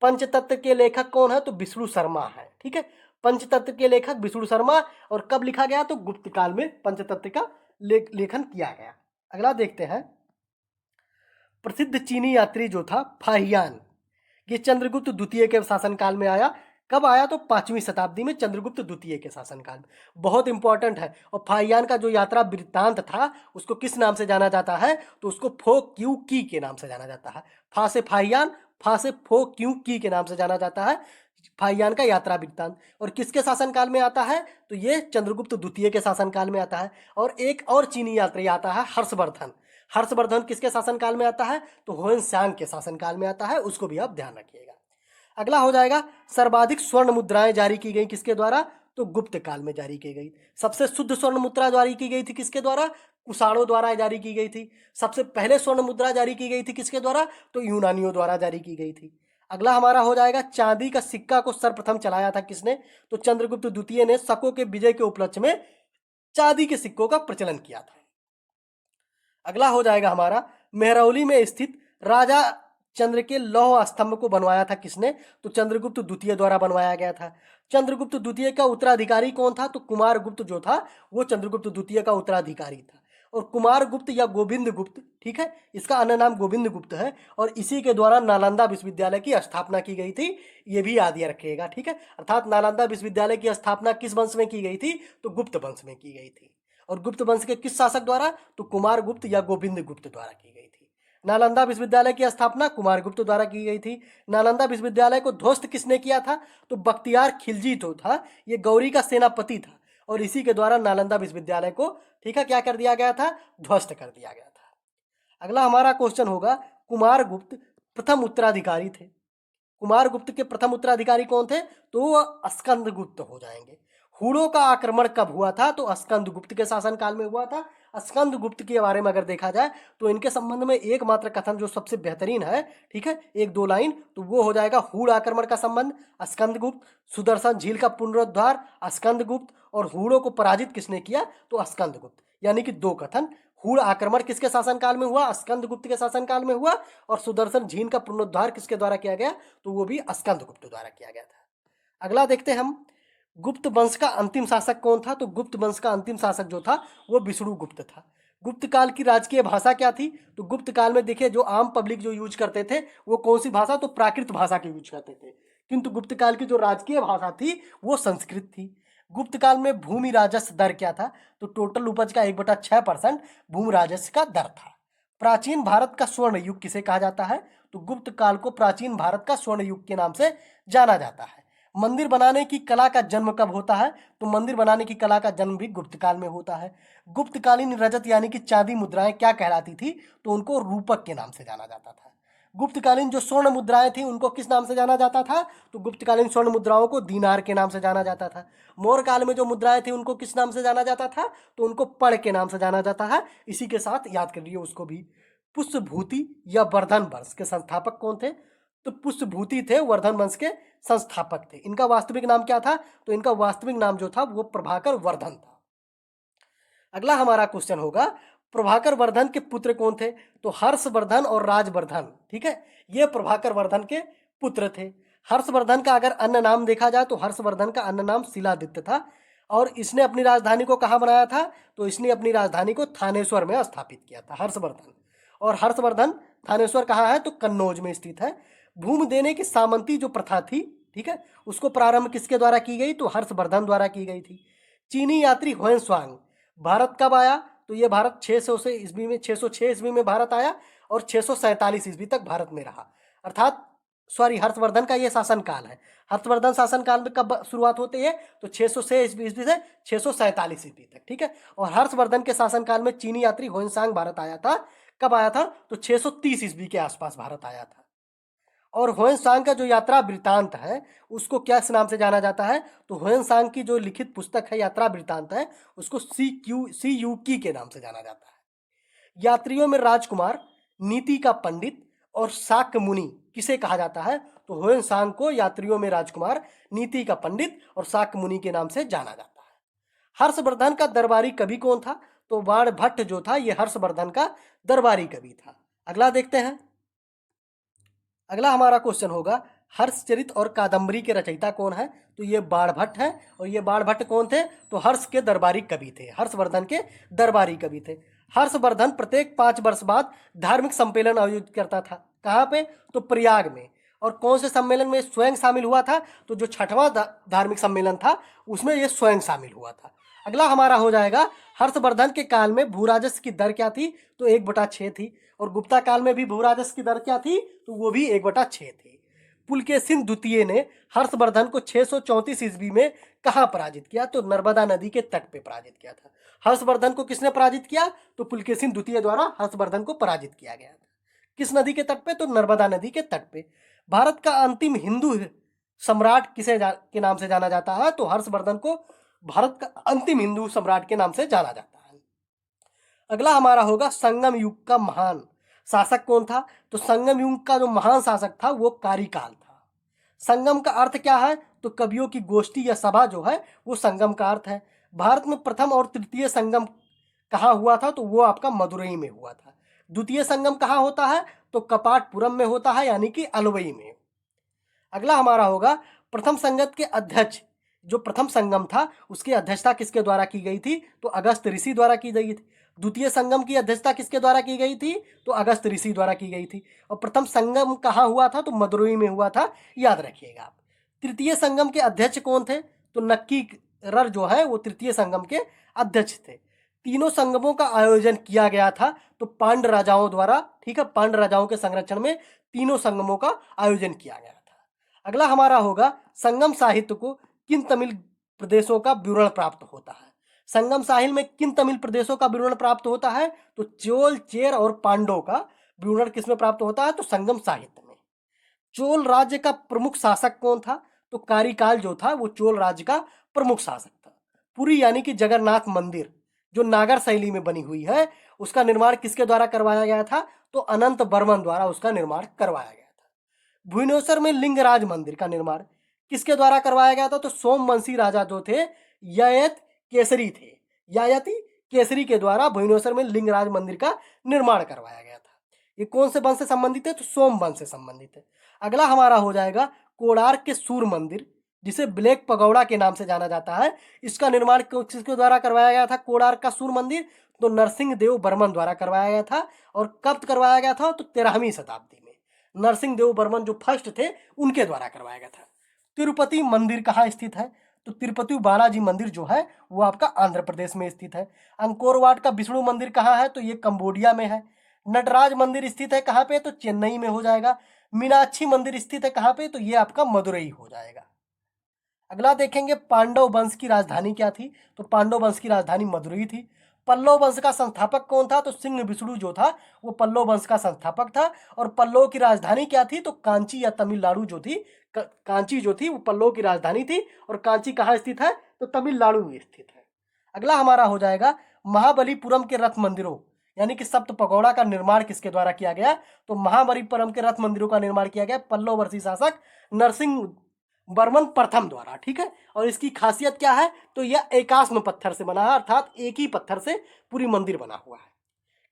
पंचतत्व के लेखक कौन है? तो विष्णु शर्मा है। ठीक है, पंचतत्व के लेखक विष्णु शर्मा। और कब लिखा गया? तो गुप्त काल में पंचतत्व का लेखन किया गया। अगला देखते हैं, प्रसिद्ध चीनी यात्री जो था फाहियान, ये चंद्रगुप्त द्वितीय के शासनकाल में आया। कब आया? तो 5वीं शताब्दी में चंद्रगुप्त द्वितीय के शासनकाल में। बहुत इंपॉर्टेंट है। और फाहियान का जो यात्रा वृत्तांत था उसको किस नाम से जाना जाता है? तो उसको फो क्यू की के नाम से जाना जाता है। फा से फाहियान, फा से फो क्यू की के नाम से जाना जाता है फाहियान का यात्रा वृत्तांत। और किसके शासनकाल में आता है? तो ये चंद्रगुप्त द्वितीय के शासनकाल में आता है। और एक और चीनी यात्री आता है हर्षवर्धन। हर्षवर्धन किसके शासनकाल में आता है? तो हुएनसांग के शासनकाल में आता है, उसको भी आप ध्यान रखिएगा। अगला हो जाएगा, सर्वाधिक स्वर्ण मुद्राएं जारी की गई किसके द्वारा? तो गुप्त काल में जारी की गई। सबसे शुद्ध स्वर्ण मुद्रा जारी की गई थी किसके द्वारा? कुषाणों द्वारा जारी की गई थी। सबसे पहले स्वर्ण मुद्रा जारी की गई थी किसके द्वारा? तो यूनानियों द्वारा जारी की गई थी। अगला हमारा हो जाएगा, चांदी का सिक्का को सर्वप्रथम चलाया था किसने? तो चंद्रगुप्त द्वितीय ने शकों के विजय के उपलक्ष्य में चांदी के सिक्कों का प्रचलन किया था। अगला हो जाएगा हमारा, मेहरौली में स्थित राजा चंद्र के लौह स्तंभ को बनवाया था किसने? तो चंद्रगुप्त द्वितीय द्वारा बनवाया गया था। चंद्रगुप्त द्वितीय का उत्तराधिकारी कौन था? तो कुमार गुप्त जो था वो चंद्रगुप्त द्वितीय का उत्तराधिकारी था। और कुमार गुप्त या गोविंद गुप्त, ठीक है, इसका अन्य नाम गोविंद गुप्त है। और इसी के द्वारा नालंदा विश्वविद्यालय की स्थापना की गई थी, ये भी याद रखिएगा। ठीक है, अर्थात नालंदा विश्वविद्यालय की स्थापना किस वंश में की गई थी? तो गुप्त वंश में की गई थी। और गुप्त वंश के किस शासक द्वारा? तो कुमार गुप्त या गोविंद गुप्त द्वारा की गई थी। नालंदा विश्वविद्यालय की स्थापना कुमार गुप्त द्वारा की गई थी। नालंदा विश्वविद्यालय को ध्वस्त किसने किया था? तो बख्तियार खिलजी जो था, ये गौरी का सेनापति था। और इसी के द्वारा नालंदा विश्वविद्यालय को, ठीक है, क्या कर दिया गया था? ध्वस्त कर दिया गया था। अगला हमारा क्वेश्चन होगा, कुमार गुप्त प्रथम उत्तराधिकारी थे। कुमार गुप्त के प्रथम उत्तराधिकारी कौन थे? तो वह स्कंद गुप्त हो जाएंगे। हुड़ों का आक्रमण कब हुआ था? तो स्कंद गुप्त के शासनकाल में हुआ था। स्कंद गुप्त के बारे में अगर देखा जाए तो इनके संबंध में एकमात्र कथन जो सबसे बेहतरीन है, ठीक है, एक दो लाइन, तो वो हो जाएगा हुड़ आक्रमण का संबंध स्कंद गुप्त, सुदर्शन झील का पुनरुद्धार स्कंद गुप्त, और हुड़ों को पराजित किसने किया? तो स्कंद गुप्त। यानी कि दो कथन, हुड़ आक्रमण किसके शासनकाल में हुआ? स्कंद गुप्त के शासनकाल में हुआ। और सुदर्शन झील का पुनरुद्धार किसके द्वारा किया गया? तो वो भी स्कंद गुप्त द्वारा किया गया था। अगला देखते हैं हम, गुप्त वंश का अंतिम शासक कौन था? तो गुप्त वंश का अंतिम शासक जो था वो विष्णुगुप्त था। गुप्त काल की राजकीय भाषा क्या थी? तो गुप्त काल में देखिए, जो आम पब्लिक जो यूज करते थे वो कौन सी भाषा? तो प्राकृत भाषा की यूज करते थे। किंतु गुप्त काल की जो राजकीय भाषा थी वो संस्कृत थी। गुप्त काल में भूमि राजस्व दर क्या था? तो टोटल उपज का 1/6% भूमि राजस्व का दर था। प्राचीन भारत का स्वर्ण युग किसे कहा जाता है? तो गुप्त काल को प्राचीन भारत का स्वर्ण युग के नाम से जाना जाता है। मंदिर बनाने की कला का जन्म कब होता है? तो मंदिर बनाने की कला का जन्म भी गुप्त काल में होता है। गुप्तकालीन रजत यानी कि चांदी मुद्राएं क्या कहलाती थी? तो उनको रूपक के नाम से जाना जाता था। गुप्तकालीन जो स्वर्ण मुद्राएं थी उनको किस नाम से जाना जाता था? तो गुप्तकालीन स्वर्ण मुद्राओं को दीनार के नाम से जाना जाता था। मौर्य काल में जो मुद्राएं थी उनको किस नाम से जाना जाता था? तो उनको पर्ण के नाम से जाना जाता है। इसी के साथ याद कर लिए उसको भी। पुष्यभूति या वर्धन वंश के संस्थापक कौन थे? तो पुष्यभूति थे वर्धन वंश के संस्थापक थे। इनका वास्तविक नाम क्या था? तो इनका वास्तविक नाम जो था वो प्रभाकर वर्धन था। अगला हमारा क्वेश्चन होगा, प्रभाकर वर्धन के पुत्र कौन थे? तो हर्षवर्धन और राजवर्धन, ठीक है, ये प्रभाकर वर्धन के पुत्र थे। हर्षवर्धन का अगर अन्य नाम देखा जाए तो हर्षवर्धन का अन्य नाम शिलादित्य था। और इसने अपनी राजधानी को कहाँ बनाया था? तो इसने अपनी राजधानी को थानेश्वर में स्थापित किया था, हर्षवर्धन। और हर्षवर्धन थानेश्वर कहाँ है? तो कन्नौज में स्थित है। भूमि देने की सामंती जो प्रथा थी, ठीक है, उसको प्रारंभ किसके द्वारा की गई? तो हर्षवर्धन द्वारा की गई थी। चीनी यात्री हुएनसांग भारत कब आया? तो ये भारत 600 से ईस्वी में 606 ईस्वी में भारत आया और 647 ईस्वी तक भारत में रहा। अर्थात हर्षवर्धन का ये शासनकाल है। हर्षवर्धन शासनकाल में कब शुरुआत होती है? तो 606 ईस्वी से 647 ईस्वी तक, ठीक है। और हर्षवर्धन के शासनकाल में चीनी यात्री हुएनसांग भारत आया था। कब आया था? तो 630 ईस्वी के आसपास भारत आया था। और ह्वेनसांग का जो यात्रा वृत्तांत है उसको क्या इस नाम से जाना जाता है? तो ह्वेनसांग की जो लिखित पुस्तक है यात्रा वृत्तांत है उसको CUकी के नाम से जाना जाता है। यात्रियों में राजकुमार, नीति का पंडित और शाक्य मुनि किसे कहा जाता है? तो ह्वेनसांग को यात्रियों में राजकुमार, नीति का पंडित और शाक्य मुनि के नाम से जाना जाता है। हर्षवर्धन का दरबारी कवि कौन था? तो बाणभट्ट जो था ये हर्षवर्धन का दरबारी कवि था। अगला देखते हैं। अगला हमारा क्वेश्चन होगा हर्षचरित और कादंबरी के रचयिता कौन है? तो ये बाणभट्ट है। और ये बाणभट्ट कौन थे? तो हर्ष के दरबारी कवि थे, हर्षवर्धन के दरबारी कवि थे। हर्षवर्धन प्रत्येक 5 वर्ष बाद धार्मिक सम्मेलन आयोजित करता था। कहाँ पे? तो प्रयाग में। और कौन से सम्मेलन में स्वयं शामिल हुआ था? तो जो 6वां धार्मिक सम्मेलन था उसमें ये स्वयं शामिल हुआ था। अगला हमारा हो जाएगा हर्षवर्धन के काल में भूराजस्व की दर क्या थी? तो 1/6 थी। और गुप्ता काल में भी भूराजस्व की दर क्या थी? तो वो भी 1/6 थी। पुलकेशिन द्वितीय ने हर्षवर्धन को 634 ईस्वी में कहाँ पराजित किया? तो नर्मदा नदी के तट पे पराजित किया था। हर्षवर्धन को किसने पराजित किया? तो पुलकेशिन द्वितीय द्वारा हर्षवर्धन को पराजित किया गया था। किस नदी के तट पे? तो नर्मदा नदी के तट पे। भारत का अंतिम हिंदू सम्राट के नाम से जाना जाता है? तो हर्षवर्धन को भारत का अंतिम हिंदू सम्राट के नाम से जाना जाता है। अगला हमारा होगा संगम युग का महान शासक कौन था? तो संगम युग का जो महान शासक था वो कारिकाल था। संगम का अर्थ क्या है? तो कवियों की गोष्ठी या सभा जो है वो संगम का अर्थ है। भारत में प्रथम और तृतीय संगम कहाँ हुआ था? तो वो आपका मदुरई में हुआ था। द्वितीय संगम कहाँ होता है? तो कपाटपुरम में होता है, यानी कि अलवई में। अगला हमारा होगा प्रथम संगत के अध्यक्ष। जो प्रथम संगम था उसकी अध्यक्षता किसके द्वारा की गई थी? तो अगस्त ऋषि द्वारा की गई थी। द्वितीय संगम की अध्यक्षता किसके द्वारा की गई थी? तो अगस्त ऋषि द्वारा की गई थी। और प्रथम संगम कहाँ हुआ था? तो मदुरई में हुआ था, याद रखिएगा आप। तृतीय संगम के अध्यक्ष कौन थे? तो नक्कीरर जो है वो तृतीय संगम के अध्यक्ष थे। तीनों संगमों का आयोजन किया गया था तो पांड्य राजाओं द्वारा, ठीक है, पांड्य राजाओं के संरक्षण में तीनों संगमों का आयोजन किया गया था। अगला हमारा होगा संगम साहित्य को किन तमिल प्रदेशों का विवरण प्राप्त होता है? संगम साहिल में किन तमिल प्रदेशों का विवरण प्राप्त होता है? तो चोल, चेर और पांडव का विवरण किसमें प्राप्त होता है? तो संगम साहित्य में। चोल राज्य का प्रमुख शासक कौन था? तो कारिकाल जो था वो चोल राज्य का प्रमुख शासक था। पुरी यानी कि जगन्नाथ मंदिर जो नागर शैली में बनी हुई है उसका निर्माण किसके द्वारा करवाया गया था? तो अनंत बर्मन द्वारा उसका निर्माण करवाया गया था। भुवनेश्वर में लिंगराज मंदिर का निर्माण किसके द्वारा करवाया गया था? तो सोमवंशी राजा जो थे ययत केसरी थे, ययति केसरी के द्वारा भुवनेश्वर में लिंगराज मंदिर का निर्माण करवाया गया था। ये कौन से वंश से संबंधित है? तो सोम वंश से संबंधित है। अगला हमारा हो जाएगा कोणार्क के सूर्य मंदिर, जिसे ब्लैक पगौड़ा के नाम से जाना जाता है। इसका निर्माण किसके द्वारा करवाया गया था? कोणार्क का सूर्य मंदिर तो नरसिंह देव बर्मन द्वारा करवाया गया था। और कब करवाया गया था? तो 13वीं शताब्दी में नरसिंह देव बर्मन जो फर्स्ट थे उनके द्वारा करवाया गया था। तिरुपति मंदिर कहाँ स्थित है? तो तिरुपति बालाजी मंदिर जो है वो आपका आंध्र प्रदेश में स्थित है। अंकोर वाट का विष्णु मंदिर कहाँ है? तो ये कंबोडिया में है। नटराज मंदिर स्थित है कहाँ पे? तो चेन्नई में हो जाएगा। मीनाक्षी मंदिर स्थित है कहाँ पे? तो ये आपका मदुरई हो जाएगा। अगला देखेंगे पांडव वंश की राजधानी क्या थी? तो पांडव वंश की राजधानी मदुरई थी। पल्लव वंश का संस्थापक कौन था? तो सिंह विष्णु जो था वो पल्लव वंश का संस्थापक था। और पल्लव की राजधानी क्या थी? तो कांची या तमिलनाडु जो थी, कांची जो थी वो पल्लव की राजधानी थी। और कांची कहाँ स्थित है? तो तमिलनाडु में स्थित है। अगला हमारा हो जाएगा महाबलीपुरम के रथ मंदिरों यानी कि सप्त पगौड़ा का निर्माण किसके द्वारा किया गया? तो महाबलीपुरम के रथ मंदिरों का निर्माण किया गया पल्लव वंशी शासक नरसिंह बर्मन प्रथम द्वारा, ठीक है। और इसकी खासियत क्या है? तो यह एकाश्म पत्थर से बना है, अर्थात एक ही पत्थर से पूरी मंदिर बना हुआ है।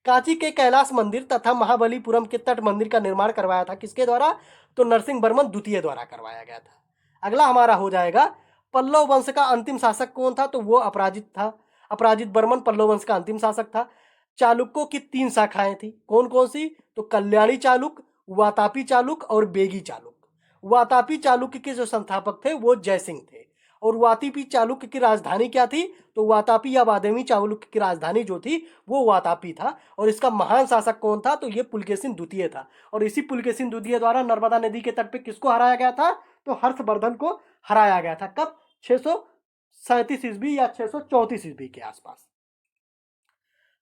कांची के कैलाश मंदिर तथा महाबलीपुरम के तट मंदिर का निर्माण करवाया था किसके द्वारा? तो नरसिंह वर्मन द्वितीय द्वारा करवाया गया था। अगला हमारा हो जाएगा पल्लव वंश का अंतिम शासक कौन था? तो वो अपराजित था। अपराजित वर्मन पल्लव वंश का अंतिम शासक था। चालुक्यों की 3 शाखाएं थी, कौन कौन सी? तो कल्याणी चालुक्य, वातापी चालुक्य और बेगी चालुक्य। वातापी चालुक्य के जो संस्थापक थे वो जयसिंह थे। और वातापी चालुक्य की राजधानी क्या थी? तो वातापी या वादेवी चालुक्य की राजधानी जो थी वो वातापी था। और इसका महान शासक कौन था? तो ये पुलकेशिन द्वितीय था। और इसी पुलकेशिन द्वितीय द्वारा नर्मदा नदी के तट पे किसको हराया गया था? तो हर्षवर्धन को हराया गया था। कब? 637 ईस्वी या 634 ईस्वी के आसपास।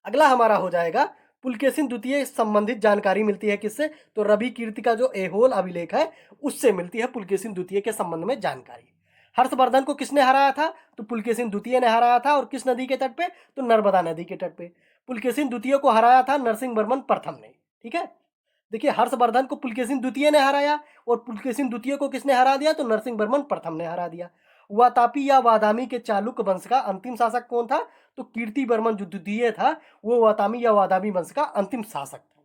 अगला हमारा हो जाएगा पुलकेशिन द्वितीय संबंधित जानकारी मिलती है किससे? तो रवि कीर्ति का जो ऐहोल अभिलेख है उससे मिलती है पुलकेशिन द्वितीय के संबंध में जानकारी। हर्षवर्धन को किसने हराया था? तो पुलकेशिन द्वितीय ने हराया था। और किस नदी के तट पे? तो नर्मदा नदी के तट पे। पुलकेशिन द्वितीय को हराया था नरसिंह वर्मन प्रथम ने। ठीक है, देखिए हर्षवर्धन को पुलकेशिन द्वितीय ने हराया और पुलकेशिन द्वितीय को किसने हरा दिया? तो नरसिंह वर्मन प्रथम ने हरा दिया। वातापी या वादामी के चालुक्य वंश का अंतिम शासक कौन था? तो कीर्ति वर्मन जो द्वितीय था वो वातामी या वादामी वंश का अंतिम शासक था।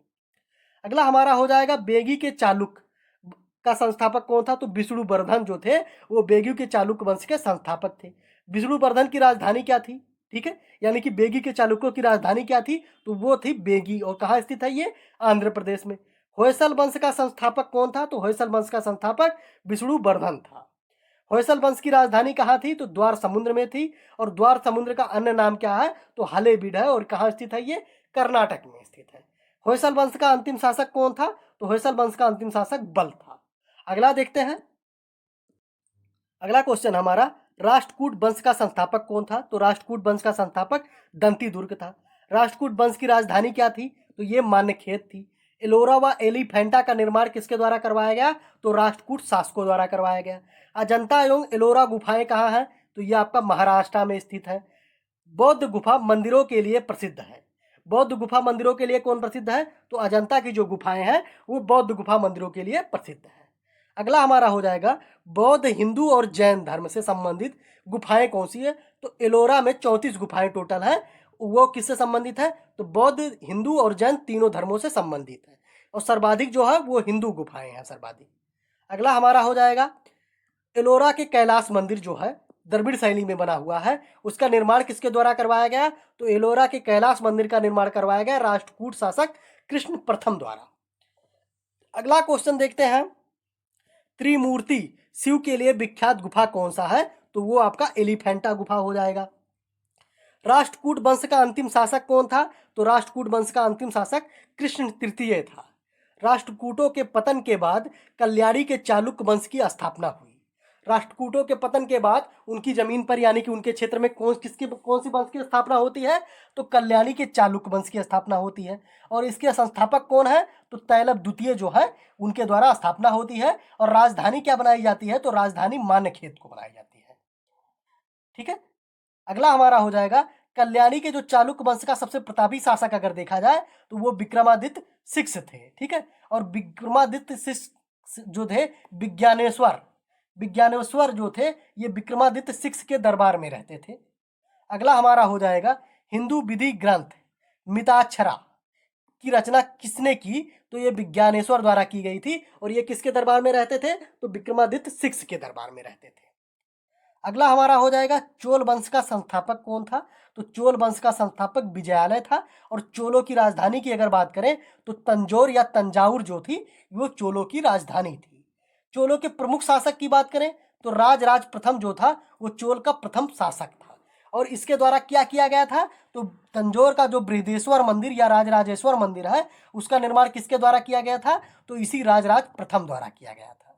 अगला हमारा हो जाएगा बेगी के चालुक्य का संस्थापक कौन था? तो विष्णुवर्धन जो थे वो बेगी के चालुक्य वंश के संस्थापक थे। विष्णुवर्धन की राजधानी क्या थी? ठीक है, यानी कि बेगी के चालुक्यों की राजधानी क्या थी? तो वो थी बेगी। और कहाँ स्थित है ये? आंध्र प्रदेश में। होयसल वंश का संस्थापक कौन था? तो होयसल वंश का संस्थापक विष्णुवर्धन था। होयसल वंश की राजधानी कहाँ थी? तो द्वार समुद्र में थी। और द्वार समुद्र का अन्य नाम क्या है? तो हलेबीड है। और कहाँ स्थित है ये? कर्नाटक में स्थित है। होयसल वंश का अंतिम शासक कौन था? तो होयसल वंश का अंतिम शासक बल था। अगला देखते हैं। अगला क्वेश्चन हमारा, राष्ट्रकूट वंश का संस्थापक कौन था? तो राष्ट्रकूट वंश का संस्थापक दंतीदुर्ग था। राष्ट्रकूट वंश की राजधानी क्या थी? तो ये मान्यखेत थी। एलोरा व एलिफेंटा का निर्माण किसके द्वारा करवाया गया? तो राष्ट्रकूट शासकों द्वारा करवाया गया। अजंता एवं एलोरा गुफाएं कहाँ हैं? तो ये आपका महाराष्ट्र में स्थित है। बौद्ध गुफा मंदिरों के लिए प्रसिद्ध है। बौद्ध गुफा मंदिरों के लिए कौन प्रसिद्ध है? तो अजंता की जो गुफाएं हैं वो बौद्ध गुफा मंदिरों के लिए प्रसिद्ध है। अगला हमारा हो जाएगा बौद्ध, हिंदू और जैन धर्म से संबंधित गुफाएं कौन सी है? तो एलोरा में 34 गुफाएं टोटल है। वो किससे संबंधित है? तो बौद्ध, हिंदू और जैन तीनों धर्मों से संबंधित है। और सर्वाधिक जो है वो हिंदू गुफाएं हैं सर्वाधिक। अगला हमारा हो जाएगा एलोरा के कैलाश मंदिर जो है द्रविड़ शैली में बना हुआ है, उसका निर्माण किसके द्वारा करवाया गया? तो एलोरा के कैलाश मंदिर का निर्माण करवाया गया राष्ट्रकूट शासक कृष्ण प्रथम द्वारा। अगला क्वेश्चन देखते हैं, त्रिमूर्ति शिव के लिए विख्यात गुफा कौन सा है? तो वो आपका एलिफेंटा गुफा हो जाएगा। राष्ट्रकूट वंश का अंतिम शासक कौन था? तो राष्ट्रकूट वंश का अंतिम शासक कृष्ण तृतीय था। राष्ट्रकूटों के पतन के बाद कल्याणी के चालुक्य वंश की स्थापना हुई। राष्ट्रकूटों के पतन के बाद उनकी जमीन पर यानी कि उनके क्षेत्र में कौन सी वंश की स्थापना होती है? तो कल्याणी के चालुक्य वंश की स्थापना होती है। और इसके संस्थापक कौन है? तो तैलभ द्वितीय जो है उनके द्वारा स्थापना होती है। और राजधानी क्या बनाई जाती है? तो राजधानी मान्यखेत को बनाई जाती है। ठीक है, अगला हमारा हो जाएगा कल्याणी के जो चालुक्य वंश का सबसे प्रतापी शासक अगर देखा जाए तो वो विक्रमादित्य सिक्स थे। ठीक है, और विक्रमादित्य सिक्स जो थे विज्ञानेश्वर विज्ञानेश्वर जो थे ये विक्रमादित्य सिक्स के दरबार में रहते थे। अगला हमारा हो जाएगा हिंदू विधि ग्रंथ मिताक्षरा की रचना किसने की? तो ये विज्ञानेश्वर द्वारा की गई थी। और ये किसके दरबार में रहते थे? तो विक्रमादित्य सिक्स के दरबार में रहते थे। अगला हमारा हो जाएगा चोल वंश का संस्थापक कौन था? तो चोल वंश का संस्थापक विजयालय था। और चोलों की राजधानी की अगर बात करें तो तंजौर या तंजाउर जो थी वो चोलों की राजधानी थी। चोलों के प्रमुख शासक की बात करें तो राजराज प्रथम जो था वो चोल का प्रथम शासक था। और इसके द्वारा क्या किया गया था? तो तंजौर का जो बृहदेश्वर मंदिर या राजराजेश्वर मंदिर है उसका निर्माण किसके द्वारा किया गया था? तो इसी राजराज प्रथम द्वारा किया गया था।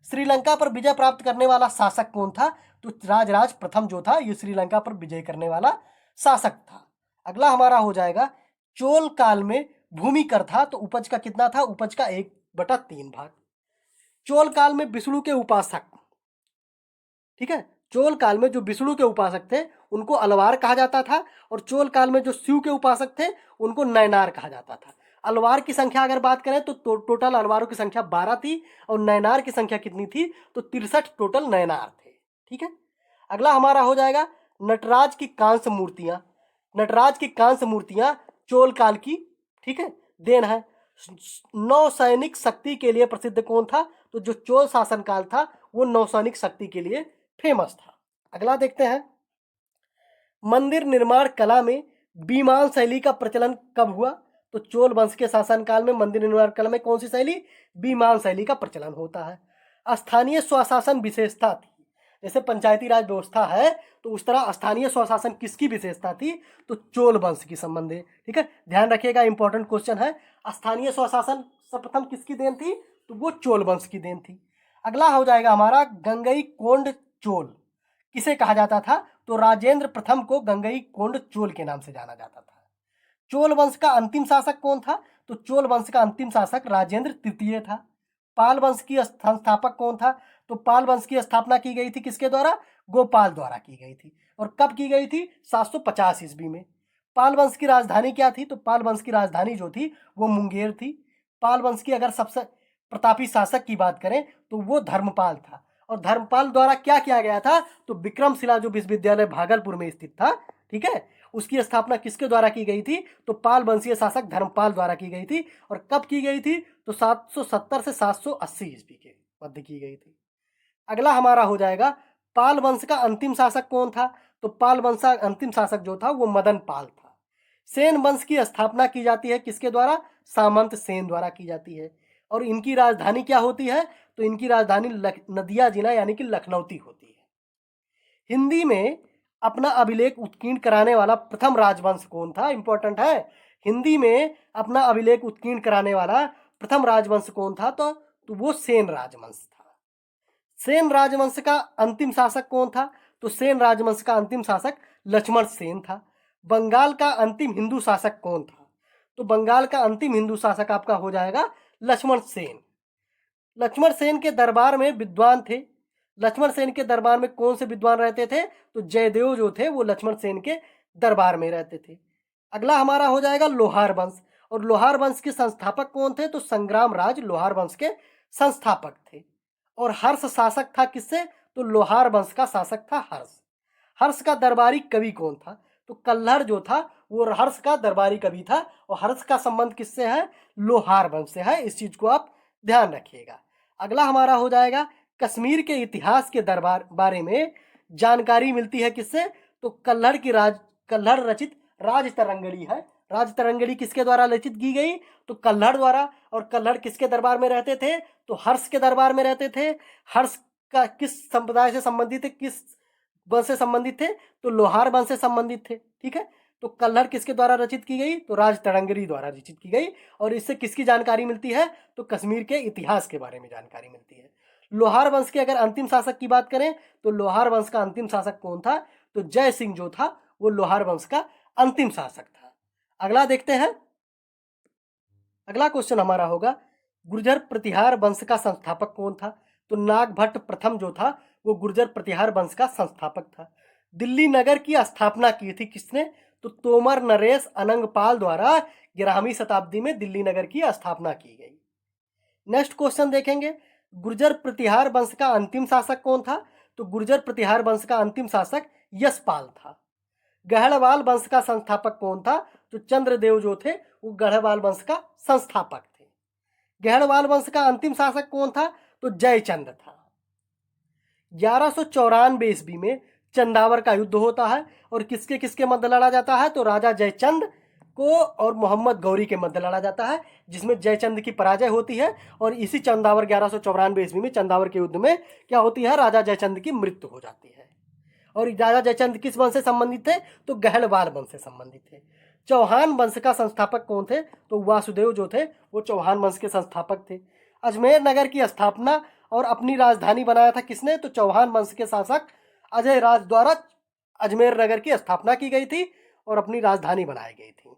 श्रीलंका पर विजय प्राप्त करने वाला शासक कौन था? तो राजराज प्रथम जो था ये श्रीलंका पर विजय करने वाला शासक था। अगला हमारा हो जाएगा चोल काल में भूमि कर था तो उपज का कितना था? उपज का 1/3 भाग। चोल काल में विष्णु के उपासक, ठीक है, चोल काल में जो विष्णु के उपासक थे उनको अलवार कहा जाता था। और चोल काल में जो शिव के उपासक थे उनको नयनार कहा जाता था। अलवार की संख्या अगर बात करें तो टोटल अलवारों की संख्या 12 थी। और नयनार की संख्या कितनी थी? तो 63 टोटल नयनार थे। ठीक है, अगला हमारा हो जाएगा नटराज की कांस्य मूर्तियां। नटराज की कांस्य मूर्तियां चोल काल की, ठीक है, देन है। नौसैनिक शक्ति के लिए प्रसिद्ध कौन था? तो जो चोल शासनकाल था वो नौसैनिक शक्ति के लिए फेमस था। अगला देखते हैं मंदिर निर्माण कला में विमान शैली का प्रचलन कब हुआ? तो चोल वंश के शासनकाल में मंदिर निर्माण कला में कौन सी शैली? विमान शैली का प्रचलन होता है। स्थानीय स्वशासन विशेषता थी, जैसे पंचायती राज व्यवस्था है तो उस तरह स्थानीय स्वशासन किसकी विशेषता थी? तो चोल वंश की संबंध है। ठीक है, ध्यान रखिएगा, इंपॉर्टेंट क्वेश्चन है। स्थानीय स्वशासन सर्वप्रथम किसकी देन थी? तो वो चोल वंश की देन थी। अगला हो जाएगा हमारा गंगई कोंड चोल किसे कहा जाता था? तो राजेंद्र प्रथम को गंगई कोंड चोल के नाम से जाना जाता था। चोल वंश का अंतिम शासक कौन था? तो चोल वंश का अंतिम शासक राजेंद्र तृतीय था। पाल वंश की संस्थापक कौन था? तो पाल वंश की स्थापना की गई थी किसके द्वारा? गोपाल द्वारा की गई थी। और कब की गई थी? 750 ईस्वी में। पाल वंश की राजधानी क्या थी? तो पाल वंश की राजधानी जो थी वो मुंगेर थी। पाल वंश की अगर सबसे प्रतापी शासक की बात करें तो वो धर्मपाल था। और धर्मपाल द्वारा क्या किया गया था? तो विक्रमशिला जो विश्वविद्यालय भागलपुर में स्थित था, ठीक है, उसकी स्थापना किसके द्वारा की गई थी? तो पाल वंशीय शासक धर्मपाल द्वारा की गई थी। और कब की गई थी? तो 770 से 780 ईस्वी के मध्य की गई थी। अगला हमारा हो जाएगा पाल वंश का अंतिम शासक कौन था? तो पाल वंश का अंतिम शासक जो था वो मदन पाल था। सेन वंश की स्थापना की जाती है किसके द्वारा? सामंत सेन द्वारा की जाती है। और इनकी राजधानी क्या होती है? तो इनकी राजधानी नदिया जिला यानी कि लखनऊती होती है। हिंदी में अपना अभिलेख उत्कीर्ण कराने वाला प्रथम राजवंश कौन था? इंपॉर्टेंट है। हिंदी में अपना अभिलेख उत्कीर्ण कराने वाला प्रथम राजवंश कौन था? तो वो सेन राजवंश था। सेन राजवंश का अंतिम शासक कौन था? तो सेन राजवंश का अंतिम शासक लक्ष्मण सेन था। बंगाल का अंतिम हिंदू शासक कौन था? तो बंगाल का अंतिम हिंदू शासक आपका हो जाएगा लक्ष्मण सेन। लक्ष्मण सेन के दरबार में विद्वान थे। लक्ष्मण सेन के दरबार में कौन से विद्वान रहते थे? तो जयदेव जो थे वो लक्ष्मण सेन के दरबार में रहते थे। अगला हमारा हो जाएगा लोहार वंश। और लोहार वंश के संस्थापक कौन थे? तो संग्राम राज लोहार वंश के संस्थापक थे। और हर्ष शासक था किससे? तो लोहार वंश का शासक था हर्ष। हर्ष का दरबारी कवि कौन था? तो कल्हड़ जो था वो हर्ष का दरबारी कवि था। और हर्ष का संबंध किससे है? लोहार वंश से है। इस चीज को आप ध्यान रखिएगा। अगला हमारा हो जाएगा कश्मीर के इतिहास के दरबार बारे में जानकारी मिलती है किससे? तो कल्हड़ रचित राज तरंगड़ी है। राज तरंगड़ी किसके द्वारा रचित की गई? तो कल्हड़ द्वारा। और कल्हड़ किसके दरबार में रहते थे? तो हर्ष के दरबार में रहते थे। हर्ष का किस संप्रदाय से संबंधित थे? किस वंश से संबंधित थे? तो लोहार वंश से संबंधित थे। ठीक है, तो कल्हड़ किसके द्वारा रचित की गई? तो राज तरंगरी द्वारा रचित की गई। और इससे किसकी जानकारी मिलती है? तो कश्मीर के इतिहास के बारे में जानकारी मिलती है। लोहार वंश के अगर अंतिम शासक की बात करें तो लोहार वंश का अंतिम शासक कौन था? तो जय सिंह जो था वो लोहार वंश का अंतिम शासक था। अगला देखते हैं। अगला क्वेश्चन हमारा होगा गुर्जर प्रतिहार वंश का संस्थापक कौन था? तो नागभट्ट प्रथम जो था वो गुर्जर प्रतिहार वंश का संस्थापक था। दिल्ली नगर की स्थापना की थी किसने? तो तोमर नरेश अनंगपाल द्वारा 11वीं शताब्दी में दिल्ली नगर की स्थापना की गई। नेक्स्ट क्वेश्चन देखेंगे गुर्जर प्रतिहार वंश का अंतिम शासक कौन था? तो गुर्जर प्रतिहार वंश का अंतिम शासक यशपाल था। गढ़वाल वंश का संस्थापक कौन था? तो चंद्रदेव जो थे वो गढ़वाल वंश का संस्थापक थे। गढ़वाल वंश का अंतिम शासक कौन था? तो जयचंद था। 1194 ईस्वी में चंदावर का युद्ध होता है। और किसके किसके मध्य लड़ा जाता है? तो राजा जयचंद को और मोहम्मद गौरी के मध्य लड़ा जाता है, जिसमें जयचंद की पराजय होती है। और इसी चंदावर 1194 ईस्वी में चंदावर के युद्ध में क्या होती है? राजा जयचंद की मृत्यु हो जाती है। और राजा जयचंद किस वंश से संबंधित थे? तो गहलवाल वंश से संबंधित थे। चौहान वंश का संस्थापक कौन थे? तो वासुदेव जो थे वो चौहान वंश के संस्थापक थे। अजमेर नगर की स्थापना और अपनी राजधानी बनाया था किसने? तो चौहान वंश के शासक अजय राज द्वारा अजमेर नगर की स्थापना की गई थी और अपनी राजधानी बनाई गई थी।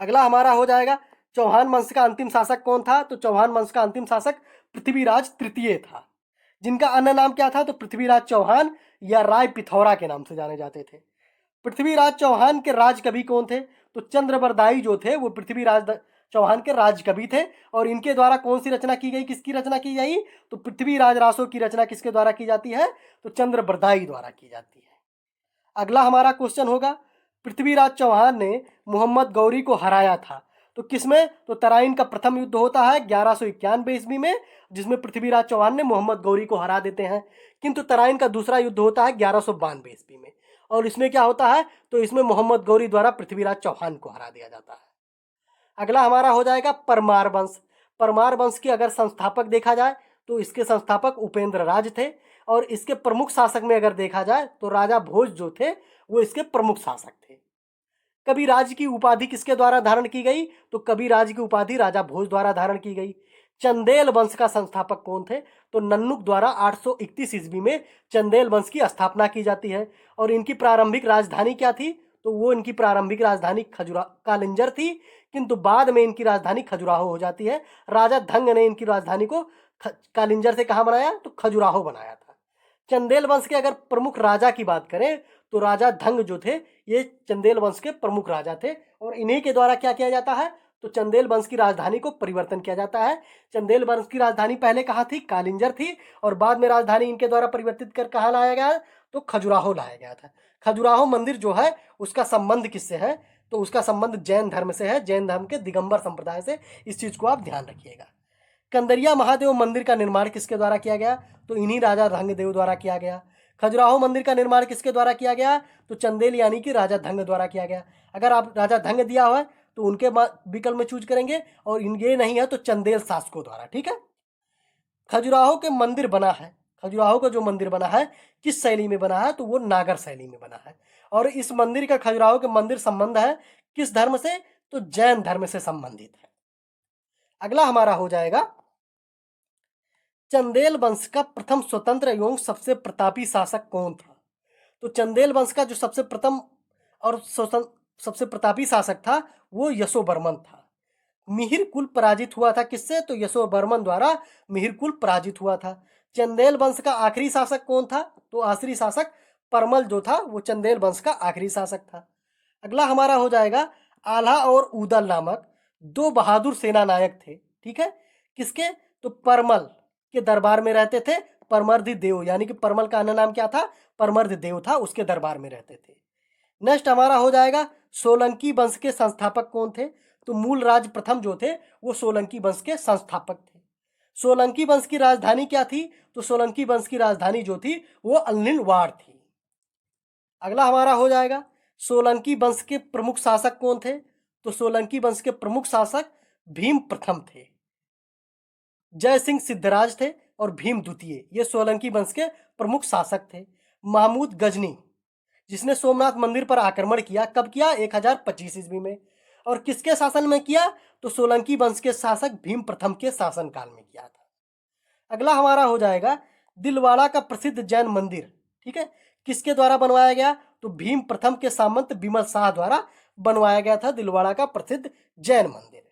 अगला हमारा हो जाएगा चौहान वंश का अंतिम शासक कौन था? तो चौहान वंश का अंतिम शासक पृथ्वीराज तृतीय था, जिनका अन्य नाम क्या था? तो पृथ्वीराज चौहान या राय पिथौरा के नाम से जाने जाते थे। पृथ्वीराज चौहान के राजकवि कौन थे? तो चंद्रबरदाई जो थे वो पृथ्वीराज चौहान के राजकवि थे। और इनके द्वारा कौन सी रचना की गई? किसकी रचना की गई? तो पृथ्वीराज रासो की रचना किसके द्वारा की जाती है? तो चंद्रबरदाई द्वारा की जाती है। अगला हमारा क्वेश्चन होगा पृथ्वीराज चौहान ने मोहम्मद गौरी को हराया था तो किसमें? तो तराइन का प्रथम युद्ध होता है 1191 ईस्वी में, जिसमें पृथ्वीराज चौहान ने मोहम्मद गौरी को हरा देते हैं। किंतु तराइन का दूसरा युद्ध होता है 1192 ईस्वी में, और इसमें क्या होता है? तो इसमें मोहम्मद गौरी द्वारा पृथ्वीराज चौहान को हरा दिया जाता है। अगला हमारा हो जाएगा परमार वंश। परमार वंश के अगर संस्थापक देखा जाए तो इसके संस्थापक उपेंद्र राज थे। और इसके प्रमुख शासक में अगर देखा जाए तो राजा भोज जो थे वो इसके प्रमुख शासक थे। कभी राज की उपाधि किसके द्वारा धारण की गई? तो कभी राज की उपाधि राजा भोज द्वारा धारण की गई। चंदेल वंश का संस्थापक कौन थे? तो नन्नुक द्वारा 831 ईस्वी में चंदेल वंश की स्थापना की जाती है। और इनकी प्रारंभिक राजधानी क्या थी? तो वो इनकी प्रारंभिक राजधानी कालिंजर थी, किंतु बाद में इनकी राजधानी खजुराहो हो जाती है। राजा धंग ने इनकी राजधानी को कालिंजर से कहाँ बनाया, तो खजुराहो बनाया था। चंदेल वंश के अगर प्रमुख राजा की बात करें तो राजा धंग जो थे ये चंदेल वंश के प्रमुख राजा थे, और इन्हीं के द्वारा क्या किया जाता है, तो चंदेल वंश की राजधानी को परिवर्तन किया जाता है। चंदेल वंश की राजधानी पहले कहाँ थी, कालिंजर थी, और बाद में राजधानी इनके द्वारा परिवर्तित कर कहाँ लाया गया, तो खजुराहो लाया गया था। खजुराहो मंदिर जो है उसका संबंध किससे है, तो उसका संबंध जैन धर्म से है, जैन धर्म के दिगंबर संप्रदाय से। इस चीज को आप ध्यान रखिएगा। कंदरिया महादेव मंदिर का निर्माण किसके द्वारा किया गया, तो इन्हीं राजा धंगदेव द्वारा किया गया। खजुराहो मंदिर का निर्माण किसके द्वारा किया गया, तो चंदेल यानी कि राजा धंग द्वारा किया गया। अगर आप राजा धंग दिया हुआ है तो उनके विकल्प में चूज करेंगे, और ये नहीं है तो चंदेल शासकों द्वारा। ठीक है। खजुराहो के मंदिर बना है, खजुराहो का जो मंदिर बना है किस शैली में बना है, तो वो नागर शैली में बना है। और इस मंदिर का, खजुराहो के मंदिर संबंध है किस धर्म से, तो जैन धर्म से संबंधित है। अगला हमारा हो जाएगा चंदेल वंश का प्रथम स्वतंत्र एवं सबसे प्रतापी शासक कौन था। तो चंदेल वंश का जो सबसे प्रथम और सबसे प्रतापी शासक था वो यशोवर्मन था। मिहिर कुल पराजित हुआ था किससे, तो यशोवर्मन द्वारा मिहिर कुल पराजित हुआ था। चंदेल वंश का आखिरी शासक कौन था, तो आखिरी शासक परमल जो था वो चंदेल वंश का आखिरी शासक था। अगला हमारा हो जाएगा आल्हा और उदल नामक दो बहादुर सेना नायक थे। ठीक है। किसके, तो परमल के दरबार में रहते थे। परमर्द देव यानी कि परमल का अन्य नाम क्या था, परमर्द देव था, उसके दरबार में रहते थे। नेक्स्ट हमारा हो जाएगा सोलंकी वंश के संस्थापक कौन थे, तो मूल राज प्रथम जो थे वो सोलंकी वंश के संस्थापक थे। सोलंकी वंश की राजधानी क्या थी, तो सोलंकी वंश की राजधानी जो थी वो अनिलवाड़ थी। अगला हमारा हो जाएगा सोलंकी वंश के प्रमुख शासक कौन थे, तो सोलंकी वंश के प्रमुख शासक भीम प्रथम थे, जय सिंह सिद्धराज थे, और भीम द्वितीय, ये सोलंकी वंश के प्रमुख शासक थे। महमूद गजनी जिसने सोमनाथ मंदिर पर आक्रमण किया, कब किया, 1025 ईस्वी में, और किसके शासन में किया, तो सोलंकी वंश के शासक भीम प्रथम के शासनकाल में किया था। अगला हमारा हो जाएगा दिलवाड़ा का प्रसिद्ध जैन मंदिर। ठीक है। किसके द्वारा बनवाया गया, तो भीम प्रथम के सामंत विमल शाह द्वारा बनवाया गया था दिलवाड़ा का प्रसिद्ध जैन मंदिर।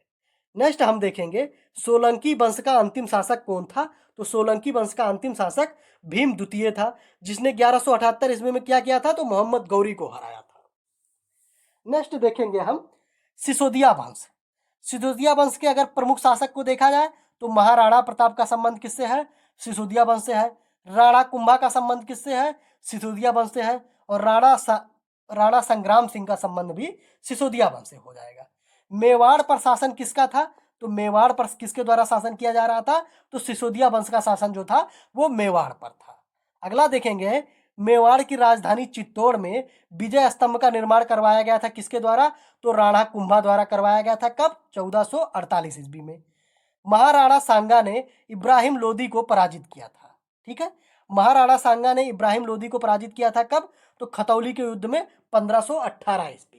नेक्स्ट हम देखेंगे सोलंकी वंश का अंतिम शासक कौन था, तो सोलंकी वंश का अंतिम शासक भीम द्वितीय था, जिसने 1178 ईस्वी में क्या किया था, तो मोहम्मद गौरी को हराया था। नेक्स्ट देखेंगे हम सिसोदिया वंश। सिसोदिया वंश के अगर प्रमुख शासक को देखा जाए तो महाराणा प्रताप का संबंध किससे है, सिसोदिया वंश से है। राणा कुंभा का संबंध किससे है, सिसोदिया वंश से है। और राणा संग्राम सिंह का संबंध भी सिसोदिया वंश से हो जाएगा। मेवाड़ पर शासन किसका था, तो मेवाड़ पर किसके द्वारा शासन किया जा रहा था, तो सिसोदिया वंश का शासन जो था वो मेवाड़ पर था। अगला देखेंगे मेवाड़ की राजधानी चित्तौड़ में विजय स्तंभ का निर्माण करवाया गया था किसके द्वारा, तो राणा कुंभा द्वारा करवाया गया था। कब, 1448 ईस्वी में। महाराणा सांगा ने इब्राहिम लोदी को पराजित किया था। ठीक है। महाराणा सांगा ने इब्राहिम लोदी को पराजित किया था कब, तो खतौली के युद्ध में 1518 ईस्वी।